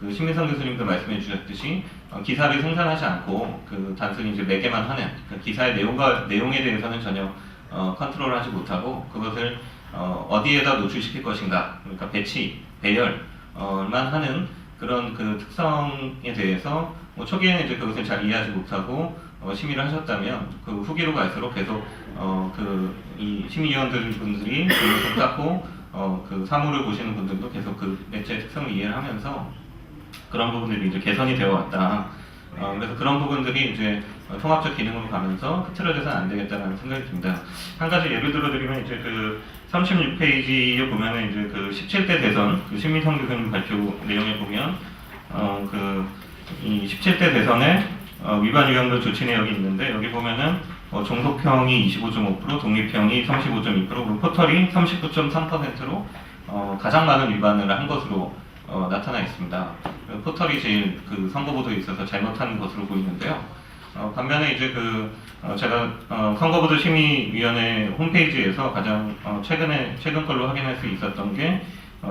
그 신민성 교수님도 말씀해 주셨듯이 기사를 생산하지 않고 단순히 이제 매개만 하는 기사의 내용에 대해서는 전혀 컨트롤하지 못하고, 그것을 어디에다 노출시킬 것인가, 그러니까 배치, 배열만 하는 그런 그 특성에 대해서 초기에는 이제 그것을 잘 이해하지 못하고 심의를 하셨다면, 그 후기로 갈수록 계속 이 심의위원들 분들이 그것을 쌓고 그 사무를 보시는 분들도 계속 그 매체의 특성을 이해를 하면서 그런 부분들이 이제 개선이 되어 왔다. 그래서 그런 부분들이 이제 통합적 기능으로 가면서 흐트러져서는 안 되겠다는 생각이 듭니다. 한 가지 예를 들어드리면 이제 그 36페이지에 보면은 이제 그 17대 대선 그 신민성 교수님 발표 내용에 보면 이 17대 대선에 위반 위헌금 조치 내역이 있는데, 여기 보면은 종속평이 25.5%, 독립평이 35.2%, 그리고 포털이 39.3%로 가장 많은 위반을 한 것으로 나타나 있습니다. 포털이 제일 그 선거보도에 있어서 잘못한 것으로 보이는데요. 반면에 이제 제가 선거보도 심의위원회 홈페이지에서 가장 최근 걸로 확인할 수 있었던 게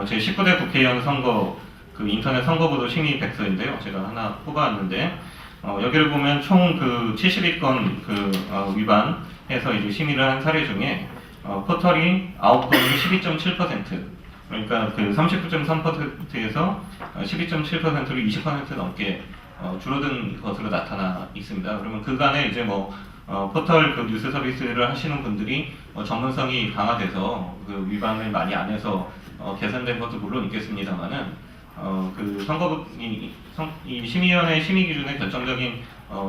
제 19대 국회의원 선거 그 인터넷 선거보도 심의 백서인데요. 제가 하나 뽑아왔는데 여기를 보면 총 72건 위반해서 이제 심의를 한 사례 중에 포털이 9건이 12.7%, 그러니까 39.3%에서 12.7%로 20% 넘게 줄어든 것으로 나타나 있습니다. 그러면 그간에 이제 포털 뉴스 서비스를 하시는 분들이 전문성이 강화돼서 위반을 많이 안 해서 개선된 것도 물론 있겠습니다만은 이 심의위원회 심의 기준의 결정적인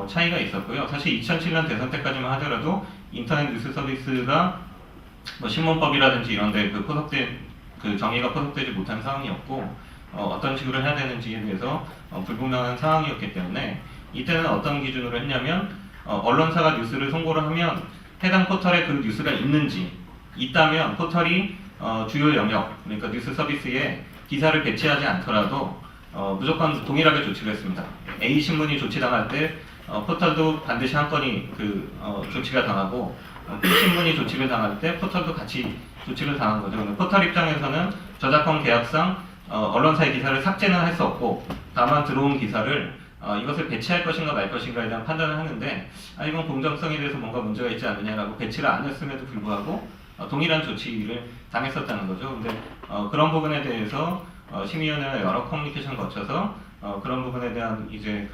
차이가 있었고요. 사실 2007년 대선 때까지만 하더라도 인터넷 뉴스 서비스가 신문법이라든지 이런데 정의가 포섭되지 못한 상황이었고, 어떤 식으로 해야 되는지에 대해서 불분명한 상황이었기 때문에 이때는 어떤 기준으로 했냐면 언론사가 뉴스를 송고를 하면 해당 포털에 그 뉴스가 있는지, 있다면 포털이 주요 영역, 그러니까 뉴스 서비스에 기사를 배치하지 않더라도 무조건 동일하게 조치를 했습니다. A 신문이 조치당할 때 포털도 반드시 한 건이 조치가 당하고 B 신문이 조치를 당할 때 포털도 같이 조치를 당한 거죠. 근데 포털 입장에서는 저작권 계약상 언론사의 기사를 삭제는 할 수 없고 다만 들어온 기사를 이것을 배치할 것인가 말 것인가에 대한 판단을 하는데 이건 공정성에 대해서 뭔가 문제가 있지 않느냐라고 배치를 안 했음에도 불구하고 동일한 조치를 당했었다는 거죠. 근데 그런 부분에 대해서 심의위원회가 여러 커뮤니케이션 거쳐서 그런 부분에 대한 이제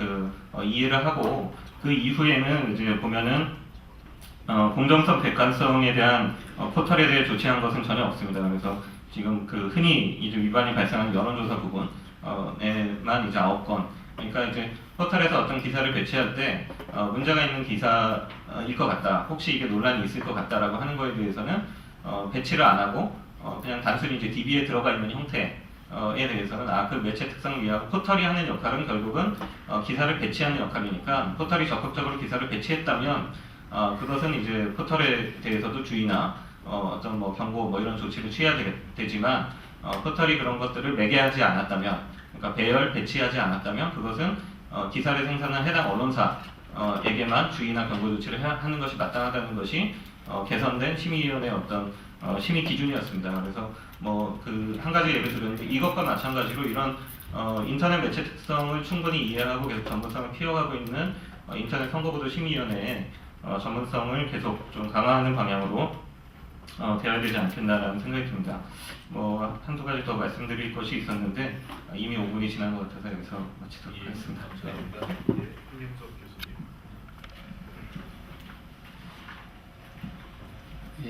이해를 하고 그 이후에는 이제 보면은 공정성, 객관성에 대한 포털에 대해 조치한 것은 전혀 없습니다. 그래서 지금 흔히 이제 위반이 발생한 여론조사 부분에만 이제 9건. 그러니까 이제 포털에서 어떤 기사를 배치할 때 문제가 있는 기사일 것 같다. 혹시 이게 논란이 있을 것 같다라고 하는 거에 대해서는 배치를 안 하고 그냥 단순히 이제 DB에 들어가 있는 형태에 대해서는 그 매체 특성을 위하고 포털이 하는 역할은 결국은 기사를 배치하는 역할이니까 포털이 적극적으로 기사를 배치했다면 그것은 이제 포털에 대해서도 주의나 어떤 경고 이런 조치를 취해야 되지만 포털이 그런 것들을 매개하지 않았다면, 그러니까 배열 배치하지 않았다면 그것은 기사를 생산한 해당 언론사에게만 주의나 경고 조치를 하는 것이 마땅하다는 것이 개선된 심의위원회의 어떤 심의 기준이었습니다. 그래서 한 가지 예를 들었는데 이것과 마찬가지로 이런 인터넷 매체 특성을 충분히 이해하고 계속 전문성을 키워가고 있는 인터넷 선거보도 심의위원회의 전문성을 계속 좀 강화하는 방향으로 되어야 되지 않겠나라는 생각이 듭니다. 한두 가지 더 말씀드릴 것이 있었는데 이미 5분이 지난 것 같아서 여기서 마치도록 하겠습니다. 감사합니다. 김민석 교수님.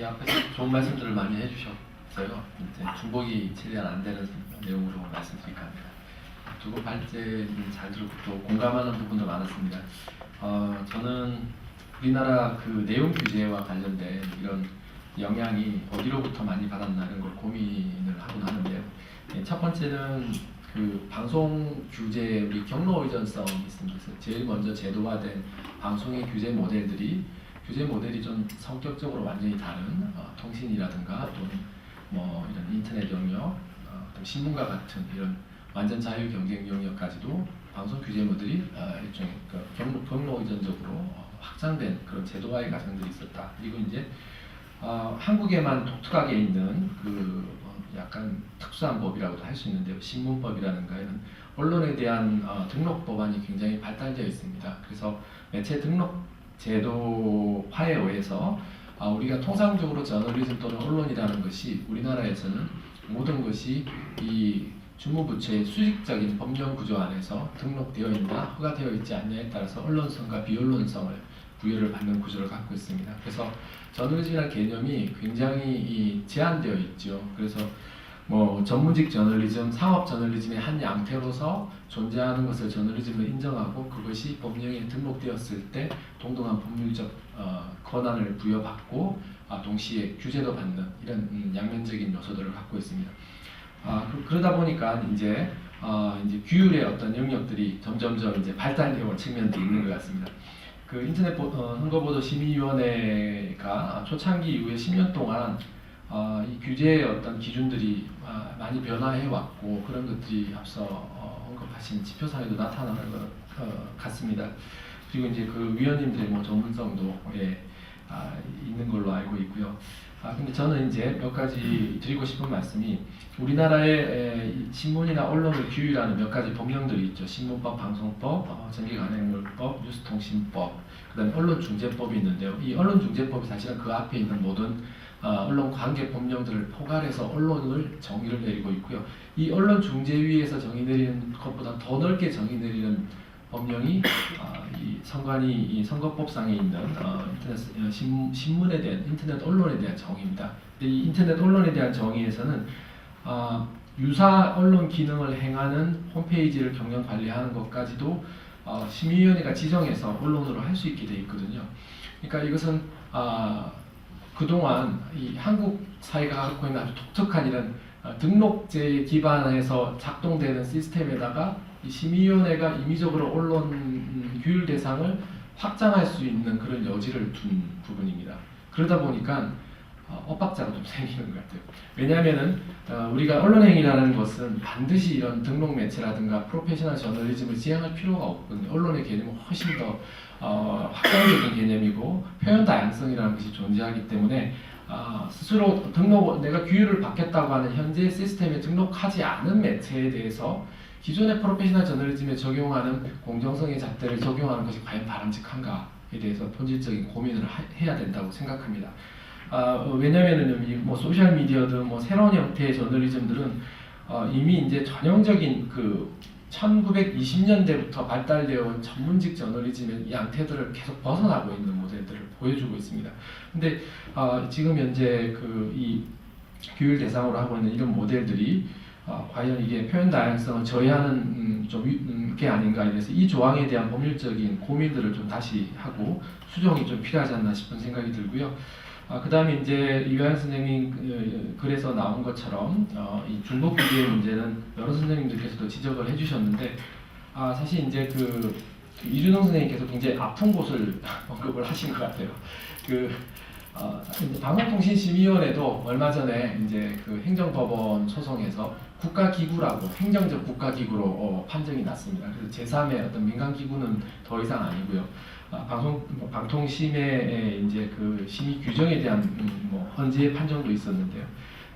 앞에서 좋은 말씀들을 많이 해주셨어요. 이제 중복이 최대한 안 되는 내용으로 말씀드릴까 합니다. 두 분 발제는 잘 들었고 또 공감하는 부분도 많았습니다. 저는 우리나라 내용 규제와 관련된 이런 영향이 어디로부터 많이 받았나는 걸 고민을 하곤 하는데요. 첫 번째는 방송 규제 우리 경로 의존성이 있습니다. 그래서 제일 먼저 제도화된 방송의 규제 모델이 좀 성격적으로 완전히 다른 통신이라든가 또는 이런 인터넷 영역, 또 신문과 같은 이런 완전 자유 경쟁 영역까지도 방송 규제 모델이 일종의 경로 의존적으로 확장된 그런 제도화의 과정들이 있었다. 그리고 이제 한국에만 독특하게 있는 약간 특수한 법이라고도 할 수 있는데요. 신문법이라든가 이런 언론에 대한 등록 법안이 굉장히 발달되어 있습니다. 그래서 매체 등록 제도화에 의해서 우리가 통상적으로 저널리즘 또는 언론이라는 것이 우리나라에서는 모든 것이 이 주무부처의 수직적인 법령 구조 안에서 등록되어 있나 허가되어 있지 않냐에 따라서 언론성과 비언론성을 부여를 받는 구조를 갖고 있습니다. 그래서 저널리즘이라는 개념이 굉장히 제한되어 있죠. 그래서 전문직 저널리즘, 상업 저널리즘의 한 양태로서 존재하는 것을 저널리즘을 인정하고 그것이 법령에 등록되었을 때 동등한 법률적 권한을 부여받고 동시에 규제도 받는 이런 양면적인 요소들을 갖고 있습니다. 그러다 보니까 이제 규율의 어떤 영역들이 점점점 이제 발달되어 온 측면도 있는 것 같습니다. 인터넷 선거보도 심의위원회가 초창기 이후에 10년 동안 이 규제의 어떤 기준들이 많이 변화해 왔고 그런 것들이 앞서 언급하신 지표상에도 나타나는 것 같습니다. 그리고 이제 위원님들의 전문성도 있는 걸로 알고 있고요. 근데 저는 이제 몇 가지 드리고 싶은 말씀이 우리나라의 신문이나 언론을 규율하는 몇 가지 법령들이 있죠. 신문법, 방송법, 정기간행물법, 뉴스통신법, 그다음에 언론중재법이 있는데요. 이 언론중재법이 사실은 그 앞에 있는 모든 언론 관계 법령들을 포괄해서 언론을 정의를 내리고 있고요. 이 언론중재위에서 정의 내리는 것보다 더 넓게 정의 내리는 법령이 이 선거법상에 있는 인터넷 신문에 대한 인터넷 언론에 대한 정의입니다. 근데 이 인터넷 언론에 대한 정의에서는 유사 언론 기능을 행하는 홈페이지를 경영 관리하는 것까지도 심의위원회가 지정해서 언론으로 할 수 있게 돼 있거든요. 그러니까 이것은 그동안 이 한국 사회가 갖고 있는 아주 독특한 이런 등록제 기반에서 작동되는 시스템에다가 이 심의위원회가 임의적으로 언론 규율 대상을 확장할 수 있는 그런 여지를 둔 부분입니다. 그러다 보니까 엇박자가 좀 생기는 것 같아요. 왜냐하면은 우리가 언론행위라는 것은 반드시 이런 등록 매체라든가 프로페셔널 저널리즘을 지향할 필요가 없거든요. 언론의 개념은 훨씬 더 확장적인 개념이고 표현 다양성이라는 것이 존재하기 때문에 스스로 내가 규율을 받겠다고 하는 현재 시스템에 등록하지 않은 매체에 대해서 기존의 프로페셔널 저널리즘에 적용하는 공정성의 잣대를 적용하는 것이 과연 바람직한가에 대해서 본질적인 고민을 해야 된다고 생각합니다. 왜냐하면은 뭐 소셜 미디어든 뭐 새로운 형태의 저널리즘들은 이미 이제 전형적인 그 1920년대부터 발달되어 온 전문직 저널리즘의 양태들을 계속 벗어나고 있는 모델들을 보여주고 있습니다. 근데 지금 현재 이 규율 대상으로 하고 있는 이런 모델들이 과연 이게 표현 다양성을 저해하는 게 아닌가에 대해서 이 조항에 대한 법률적인 고민들을 좀 다시 하고 수정이 좀 필요하지 않나 싶은 생각이 들고요. 그 다음에 이제 이완 선생님 글에서 나온 것처럼 이 중복 규제의 문제는 여러 선생님들께서도 지적을 해주셨는데 사실 이제 이준홍 선생님께서 굉장히 아픈 곳을 언급을 하신 것 같아요. 이제 방송통신심의위원회도 얼마 전에 이제 행정법원 소송에서 국가기구라고 행정적 국가기구로 판정이 났습니다. 그래서 제3의 어떤 민간기구는 더 이상 아니고요. 방통심의 이제 심의 규정에 대한 헌재의 판정도 있었는데요.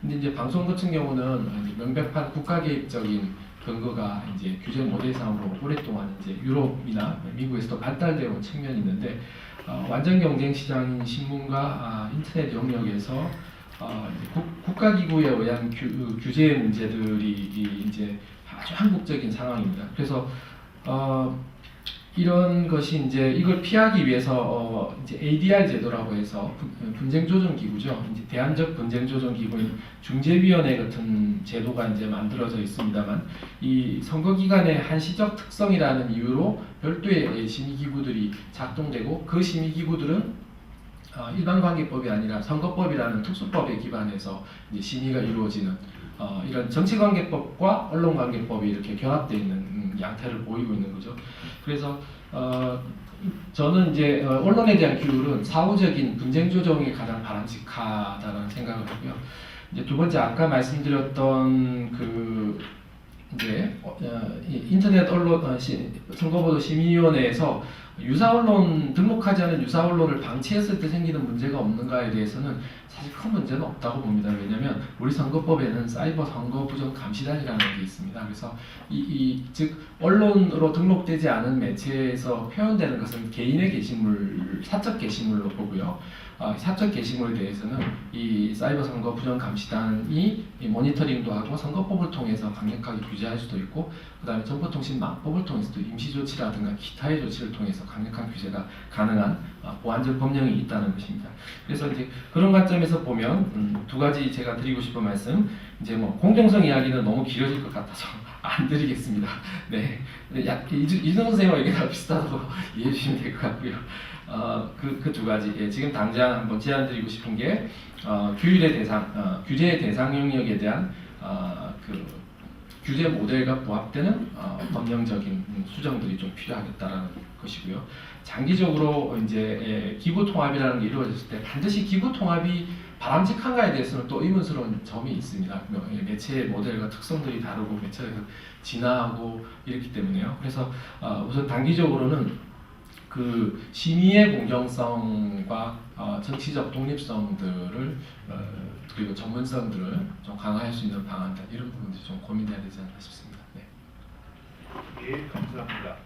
근데 이제 방송 같은 경우는 명백한 국가 개입적인 근거가 이제 규제 모델상으로 오랫동안 이제 유럽이나 미국에서도 발달되어 온 측면이 있는데 완전 경쟁 시장인 신문과 인터넷 영역에서 국가기구에 의한 규제 문제들이 이제 아주 한국적인 상황입니다. 그래서 이런 것이 이제 이걸 피하기 위해서 이제 ADR 제도라고 해서 분쟁조정기구죠. 이제 대안적 분쟁조정기구인 중재위원회 같은 제도가 이제 만들어져 있습니다만 이 선거 기간의 한시적 특성이라는 이유로 별도의 심의기구들이 작동되고 그 심의기구들은 일반관계법이 아니라 선거법이라는 특수법에 기반해서 이제 심의가 이루어지는 이런 정치관계법과 언론관계법이 이렇게 결합되어 있는 양태를 보이고 있는 거죠. 그래서 저는 이제 언론에 대한 규율은 사후적인 분쟁 조정이 가장 바람직하다는 생각을 하고요. 이제 두 번째 아까 말씀드렸던 이제 인터넷 언론 선거보도 심의위원회에서 유사 언론 등록하지 않은 유사 언론을 방치했을 때 생기는 문제가 없는가에 대해서는 사실 큰 문제는 없다고 봅니다. 왜냐하면 우리 선거법에는 사이버 선거 부정 감시단이라는 게 있습니다. 그래서 즉 언론으로 등록되지 않은 매체에서 표현되는 것은 개인의 게시물, 사적 게시물로 보고요. 사적 게시물에 대해서는 이 사이버 선거 부정 감시단이 모니터링도 하고 선거법을 통해서 강력하게 규제할 수도 있고, 그다음에 정보통신망법을 통해서도 임시 조치라든가 기타의 조치를 통해서 강력한 규제가 가능한 보완적 법령이 있다는 것입니다. 그래서 이제 그런 관점에서 보면 두 가지 제가 드리고 싶은 말씀, 이제 공정성 이야기는 너무 길어질 것 같아서 안 드리겠습니다. 네, 이준호 선생님과 이게 다 비슷하다고 이해해 주시면 될 것 같고요. 그 두 가지, 지금 당장 한번 제안드리고 싶은 게 규율의 대상, 규제의 대상 영역에 대한 규제 모델과 부합되는 법령적인 수정들이 좀 필요하겠다라는 것이고요. 장기적으로 이제 기구 통합이라는 게 이루어졌을 때 반드시 기구 통합이 바람직한가에 대해서는 또 의문스러운 점이 있습니다. 매체의 모델과 특성들이 다르고 매체가 진화하고 이렇기 때문에요. 그래서 우선 단기적으로는 심의의 공정성과 정치적 독립성들을 그리고 전문성들을 좀 강화할 수 있는 방안들, 이런 부분들이 좀 고민돼야 되지 않나 싶습니다. 네. 예, 감사합니다.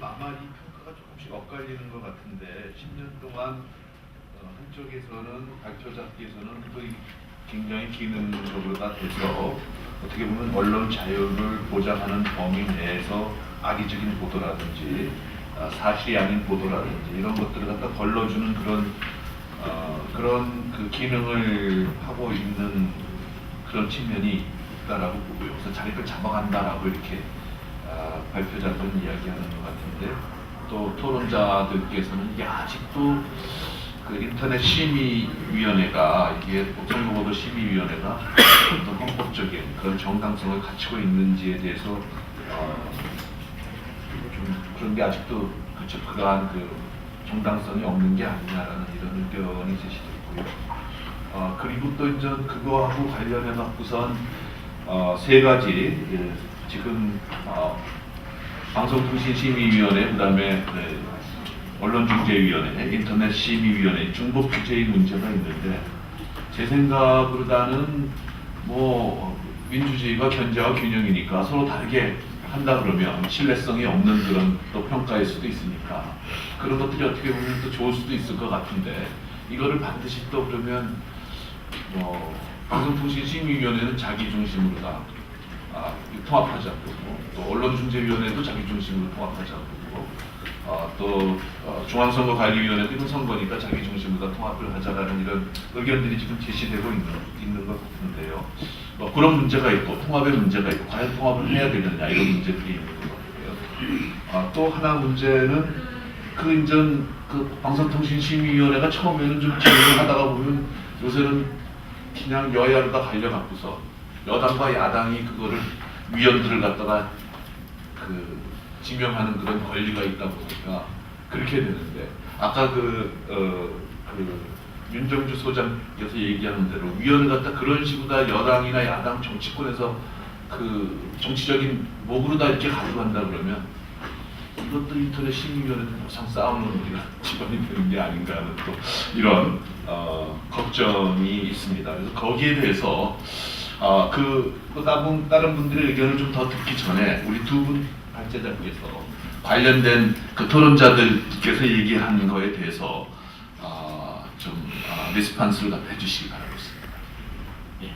아마 이 평가가 조금씩 엇갈리는 것 같은데 10년 동안 한쪽에서는 발표자께서는 거의 굉장히 기능적으로 돼서 어떻게 보면 언론 자유를 보장하는 범위 내에서 악의적인 보도라든지 사실이 아닌 보도라든지 이런 것들을 갖다 걸러주는 그런 기능을 하고 있는 그런 측면이 있다라고 보고요. 그래서 자기를 잡아간다라고 이렇게 발표자들은 이야기하는 것 같은데, 또 토론자들께서는 이게 아직도 인터넷 심의위원회가, 이게 선거보도 심의위원회가 어떤 헌법적인 그런 정당성을 갖추고 있는지에 대해서 좀 그런 게 아직도 그러한 정당성이 없는 게 아니냐라는 이런 의견이 제시됐고요. 그리고 또 이제 그거하고 관련해 갖고선 세 가지 지금 방송통신심의위원회, 그다음에 언론중재위원회, 인터넷심의위원회 중복 규제의 문제가 있는데 제 생각으로는 뭐 민주주의가 견제와 균형이니까 서로 다르게 한다 그러면 신뢰성이 없는 그런 또 평가일 수도 있으니까 그런 것들이 어떻게 보면 또 좋을 수도 있을 것 같은데 이거를 반드시 또 그러면 방송통신심의위원회는 자기 중심으로 다 통합하자고 또 언론중재위원회도 자기 중심으로 통합하자고 또 중앙선거관리위원회도 이건 선거니까 자기 중심으로 다 통합을 하자라는 이런 의견들이 지금 제시되고 있는 것 같은데요. 그런 문제가 있고 통합의 문제가 있고 과연 통합을 해야 되느냐 이런 문제들이 있는 것 같고요. 또 하나 문제는 그 방송통신심의위원회가 처음에는 좀 진행을 하다가 보면 요새는 그냥 여야가 갈려갖고서 여당과 야당이 그거를 위원들을 갖다가 지명하는 그런 권리가 있다 보니까 그렇게 되는데 아까 윤정주 소장께서 얘기하는 대로 위원을 갖다 그런 식으로 다 여당이나 야당 정치권에서 그 정치적인 목으로 다 이렇게 가져간다 그러면 이것도 인터넷 심의위원회는 항상 싸우는 우리가 집안이 되는 게 아닌가 하는 또 이런 걱정이 있습니다. 그래서 거기에 대해서 다른 분들의 의견을 좀 더 듣기 전에 우리 두 분 발제자께서 관련된 그 토론자들께서 얘기하는 거에 대해서 좀 리스판스를 다 해주시기 바라겠습니다. 예.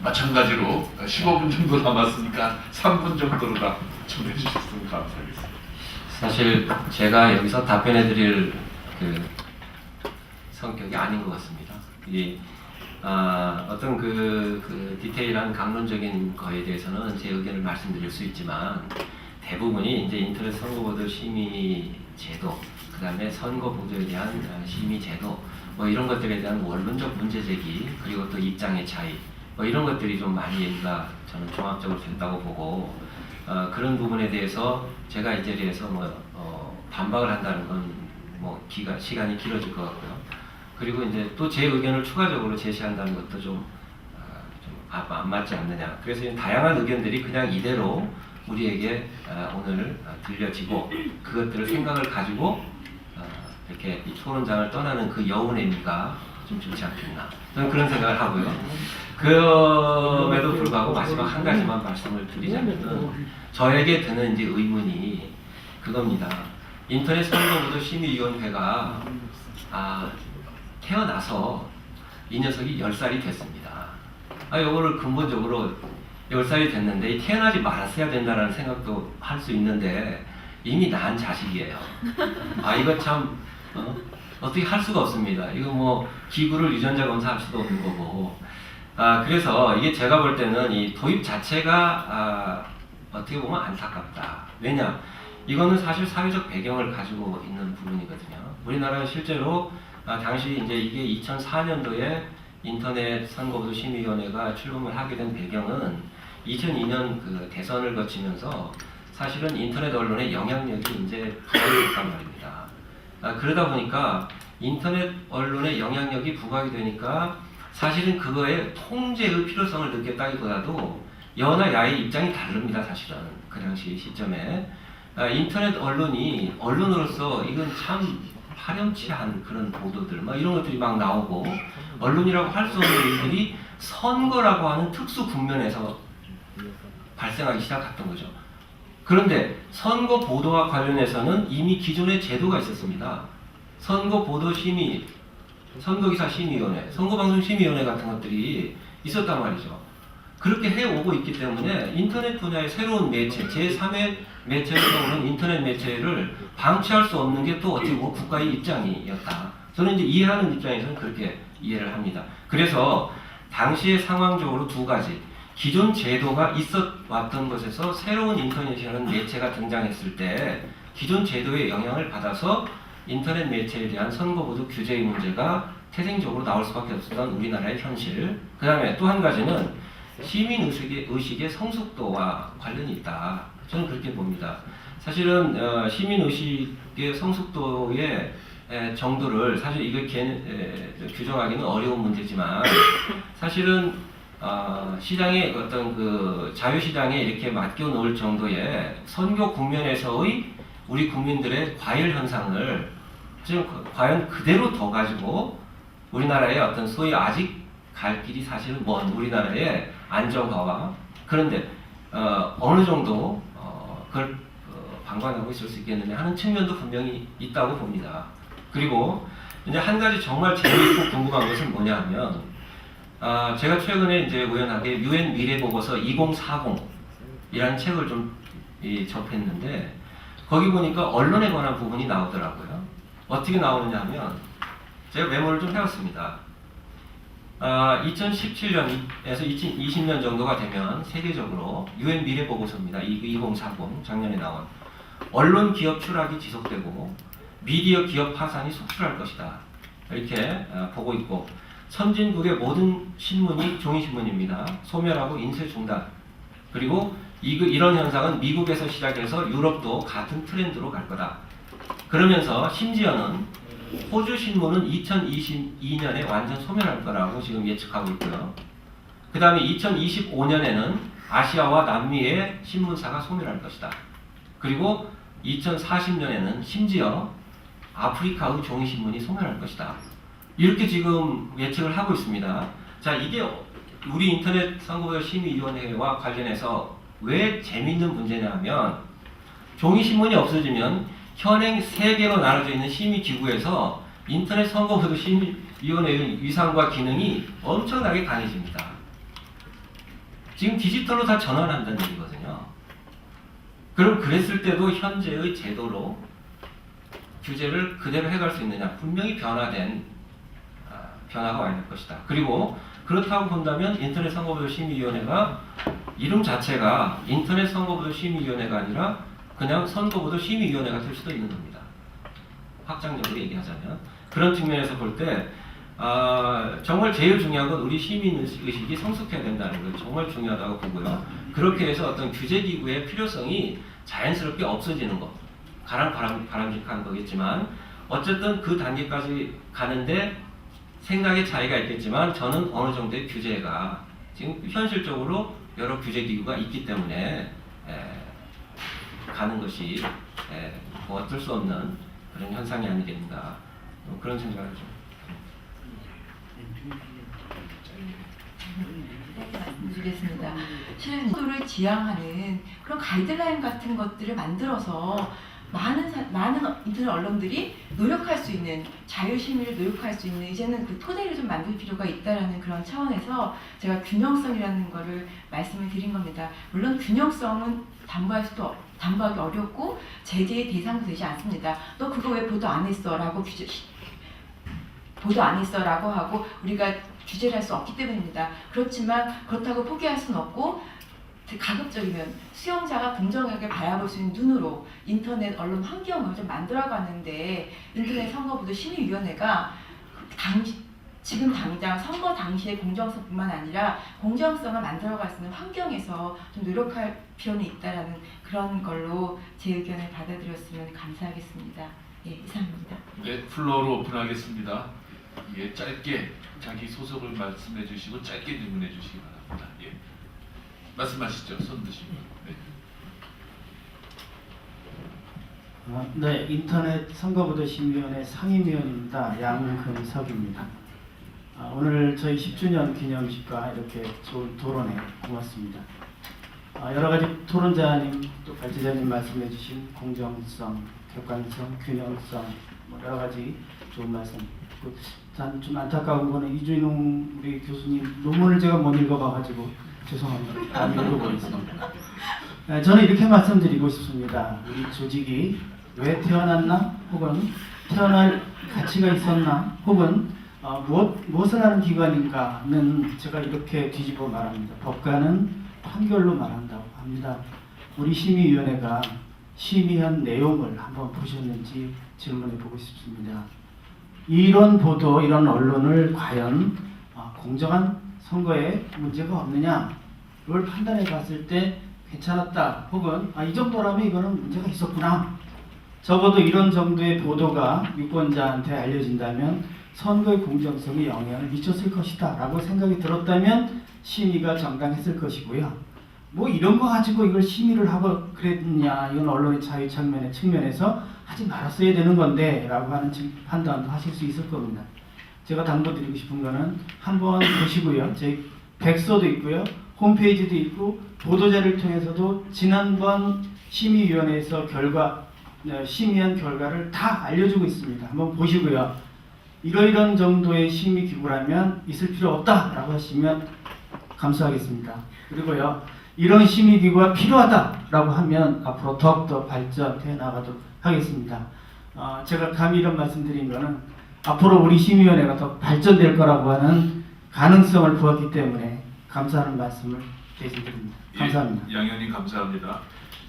마찬가지로 15분 정도 남았으니까 3분 정도로 다 좀 해주셨으면 감사하겠습니다. 사실 제가 여기서 답변해드릴 그 성격이 아닌 것 같습니다. 어떤 그 디테일한 강론적인 거에 대해서는 제 의견을 말씀드릴 수 있지만 대부분이 이제 인터넷 선거보도 심의 제도, 그 다음에 선거 보도에 대한 심의 제도, 뭐 이런 것들에 대한 원론적 문제 제기, 그리고 또 입장의 차이, 뭐 이런 것들이 좀 많이 얘기가 저는 종합적으로 된다고 보고 그런 부분에 대해서 제가 이 자리에서 반박을 한다는 건 뭐 시간이 길어질 것 같고요. 그리고 이제 또 제 의견을 추가적으로 제시한다는 것도 좀 안 맞지 않느냐. 그래서 다양한 의견들이 그냥 이대로 우리에게 오늘 들려지고 그것들을 생각을 가지고 이렇게 이 토론장을 떠나는 그 여운의 의미가 좀 좋지 않겠나. 저는 그런 생각을 하고요. 그럼에도 불구하고 마지막 한 가지만 말씀을 드리자면은 저에게 드는 이제 의문이 그겁니다. 인터넷 선거보도 심의위원회가 태어나서 이 녀석이 10살이 됐습니다. 요거를 근본적으로 10살이 됐는데 태어나지 말았어야 된다는 생각도 할 수 있는데 이미 낳은 자식이에요. 이거 참 어떻게 할 수가 없습니다. 이거 뭐 기구를 유전자 검사할 수도 없는 거고. 그래서 이게 제가 볼 때는 이 도입 자체가 어떻게 보면 안타깝다. 왜냐? 이거는 사실 사회적 배경을 가지고 있는 부분이거든요. 우리나라는 실제로 당시 이제 이게 2004년도에 인터넷 선거보도 심의위원회가 출범을 하게 된 배경은 2002년 그 대선을 거치면서 사실은 인터넷 언론의 영향력이 이제 부각됐단 말입니다. 그러다 보니까 인터넷 언론의 영향력이 부각이 되니까 사실은 그거에 통제의 필요성을 느꼈다기보다도 여나 야의 입장이 다릅니다. 사실은 그 당시 시점에 인터넷 언론이 언론으로서 이건 참 파렴치한 그런 보도들 막 이런 것들이 막 나오고 언론이라고 할 수 없는 일들이 선거라고 하는 특수 국면에서 발생하기 시작했던 거죠. 그런데 선거 보도와 관련해서는 이미 기존의 제도가 있었습니다. 선거 보도 심의, 선거기사 심의위원회, 선거방송 심의위원회 같은 것들이 있었단 말이죠. 그렇게 해오고 있기 때문에 인터넷 분야의 새로운 매체, 제3의 매체로 오는 인터넷 매체를 방치할 수 없는 게 또 어떻게 보면 국가의 입장이었다. 저는 이제 이해하는 입장에서는 그렇게 이해를 합니다. 그래서 당시의 상황적으로 두 가지. 기존 제도가 있어 왔던 것에서 새로운 인터넷이라는 매체가 등장했을 때 기존 제도의 영향을 받아서 인터넷 매체에 대한 선거보도 규제의 문제가 태생적으로 나올 수밖에 없었던 우리나라의 현실. 그 다음에 또 한 가지는 시민 의식의 성숙도와 관련이 있다. 저는 그렇게 봅니다. 사실은 시민의식의 성숙도의 정도를 사실 이걸 규정하기는 어려운 문제지만 사실은 시장의 어떤 그 자유시장에 이렇게 맡겨 놓을 정도의 선거 국면에서의 우리 국민들의 과열 현상을 지금 과연 그대로 더 가지고 우리나라의 어떤 소위 아직 갈 길이 사실은 먼 우리나라의 안정화와 그런데 어느 정도 그걸 방관하고 있을 수 있겠느냐 하는 측면도 분명히 있다고 봅니다. 그리고 이제 한 가지 정말 재미있고 궁금한 것은 뭐냐 하면 제가 최근에 이제 우연하게 UN 미래 보고서 2040이라는 책을 좀 접했는데 거기 보니까 언론에 관한 부분이 나오더라고요. 어떻게 나오느냐 하면 제가 메모를 좀 해왔습니다. 2017년에서 2020년 정도가 되면 세계적으로 UN 미래 보고서입니다. 2040 작년에 나온 언론 기업 추락이 지속되고 미디어 기업 파산이 속출할 것이다. 이렇게 보고 있고 선진국의 모든 신문이 종이신문입니다. 소멸하고 인쇄 중단. 그리고 이런 현상은 미국에서 시작해서 유럽도 같은 트렌드로 갈 거다. 그러면서 심지어는 호주 신문은 2022년에 완전 소멸할 거라고 지금 예측하고 있고요. 그 다음에 2025년에는 아시아와 남미의 신문사가 소멸할 것이다. 그리고 2040년에는 심지어 아프리카의 종이신문이 소멸할 것이다. 이렇게 지금 예측을 하고 있습니다. 자, 이게 우리 인터넷 선거법 심의위원회와 관련해서 왜 재밌는 문제냐 하면 종이신문이 없어지면 현행 3개로 나눠져 있는 심의기구에서 인터넷 선거법 심의위원회의 위상과 기능이 엄청나게 강해집니다. 지금 디지털로 다 전환한다는 얘기거든요. 그럼 그랬을 때도 현재의 제도로 규제를 그대로 해갈 수 있느냐? 분명히 변화된 변화가 와야 될 것이다. 그리고 그렇다고 본다면 인터넷 선거법 심의위원회가 이름 자체가 인터넷 선거법 심의위원회가 아니라 그냥 선거법 심의위원회가 될 수도 있는 겁니다. 확장적으로 얘기하자면 그런 측면에서 볼 때 정말 제일 중요한 건 우리 시민의식이 성숙해야 된다는 걸 정말 중요하다고 보고요. 그렇게 해서 어떤 규제기구의 필요성이 자연스럽게 없어지는 것 가장 바람직한 거겠지만 어쨌든 그 단계까지 가는데 생각의 차이가 있겠지만 저는 어느 정도의 규제가 지금 현실적으로 여러 규제기구가 있기 때문에 가는 것이 뭐 어쩔 수 없는 그런 현상이 아니겠는가 그런 생각을 좀 말씀드리겠습니다. 실행도를 지향하는 그런 가이드라인 같은 것들을 만들어서 많은 인터넷 언론들이 노력할 수 있는 자유심의를 노력할 수 있는 이제는 그 토대를 좀 만들 필요가 있다라는 그런 차원에서 제가 균형성이라는 거를 말씀을 드린 겁니다. 물론 균형성은 담보하기 어렵고 제재의 대상도 되지 않습니다. 너 그거 왜 보도 안 했어?라고 보도 안 했어라고 하고 우리가 규제를 할 수 없기 때문입니다. 그렇지만 그렇다고 포기할 수는 없고 가급적이면 수용자가 공정하게 바라볼 수 있는 눈으로 인터넷 언론 환경을 좀 만들어가는데 인터넷 선거보도 심의위원회가 지금 당장 선거 당시의 공정성뿐만 아니라 공정성을 만들어갈 수 있는 환경에서 좀 노력할 필요는 있다라는 그런 걸로 제 의견을 받아들였으면 감사하겠습니다. 예, 이상입니다. 네, 플로어로 오픈하겠습니다. 예, 짧게 자기 소속을 말씀해 주시고 짧게 질문해 주시기 바랍니다. 예. 말씀하시죠. 손 드시고. 네. 네, 인터넷 선거보도 심의위원회 상임위원입니다. 양금석입니다. 오늘 저희 10주년 기념식과 이렇게 좋은 토론에 고맙습니다. 여러 가지 토론자님 또 발제자님 말씀해 주신 공정성, 객관성, 균형성 여러 가지 좋은 말씀. 좀 안타까운 거는 이준용 우리 교수님 논문을 제가 못 읽어봐가지고 죄송합니다. 안 읽어보겠습니다. 저는 이렇게 말씀드리고 싶습니다. 우리 조직이 왜 태어났나? 혹은 태어날 가치가 있었나? 혹은 무엇을 하는 기관인가는 제가 이렇게 뒤집어 말합니다. 법관은 판결로 말한다고 합니다. 우리 심의위원회가 심의한 내용을 한번 보셨는지 질문해 보고 싶습니다. 이런 보도, 이런 언론을 과연 공정한 선거에 문제가 없느냐를 판단해 봤을 때 괜찮았다 혹은 이 정도라면 이거는 문제가 있었구나, 적어도 이런 정도의 보도가 유권자한테 알려진다면 선거의 공정성에 영향을 미쳤을 것이다 라고 생각이 들었다면 심의가 정당했을 것이고요. 뭐 이런 거 가지고 이걸 심의를 하고 그랬냐, 이건 언론의 자유 측면에서 하지 말았어야 되는 건데 라고 하는 판단도 하실 수 있을 겁니다. 제가 당부드리고 싶은 거는 한번 보시고요. 저희 백서도 있고요, 홈페이지도 있고 보도자를 통해서도 지난번 심의위원회에서 심의한 결과를 다 알려주고 있습니다. 한번 보시고요. 이러이런 정도의 심의기구라면 있을 필요 없다라고 하시면 감사하겠습니다. 그리고요, 이런 심의기구가 필요하다라고 하면 앞으로 더욱더 발전해 나가도록 하겠습니다. 제가 감히 이런 말씀드린 거는 앞으로 우리 심의위원회가 더 발전될 거라고 하는 가능성을 보았기 때문에 감사하는 말씀을 드립니다. 감사합니다. 예, 양현님 감사합니다.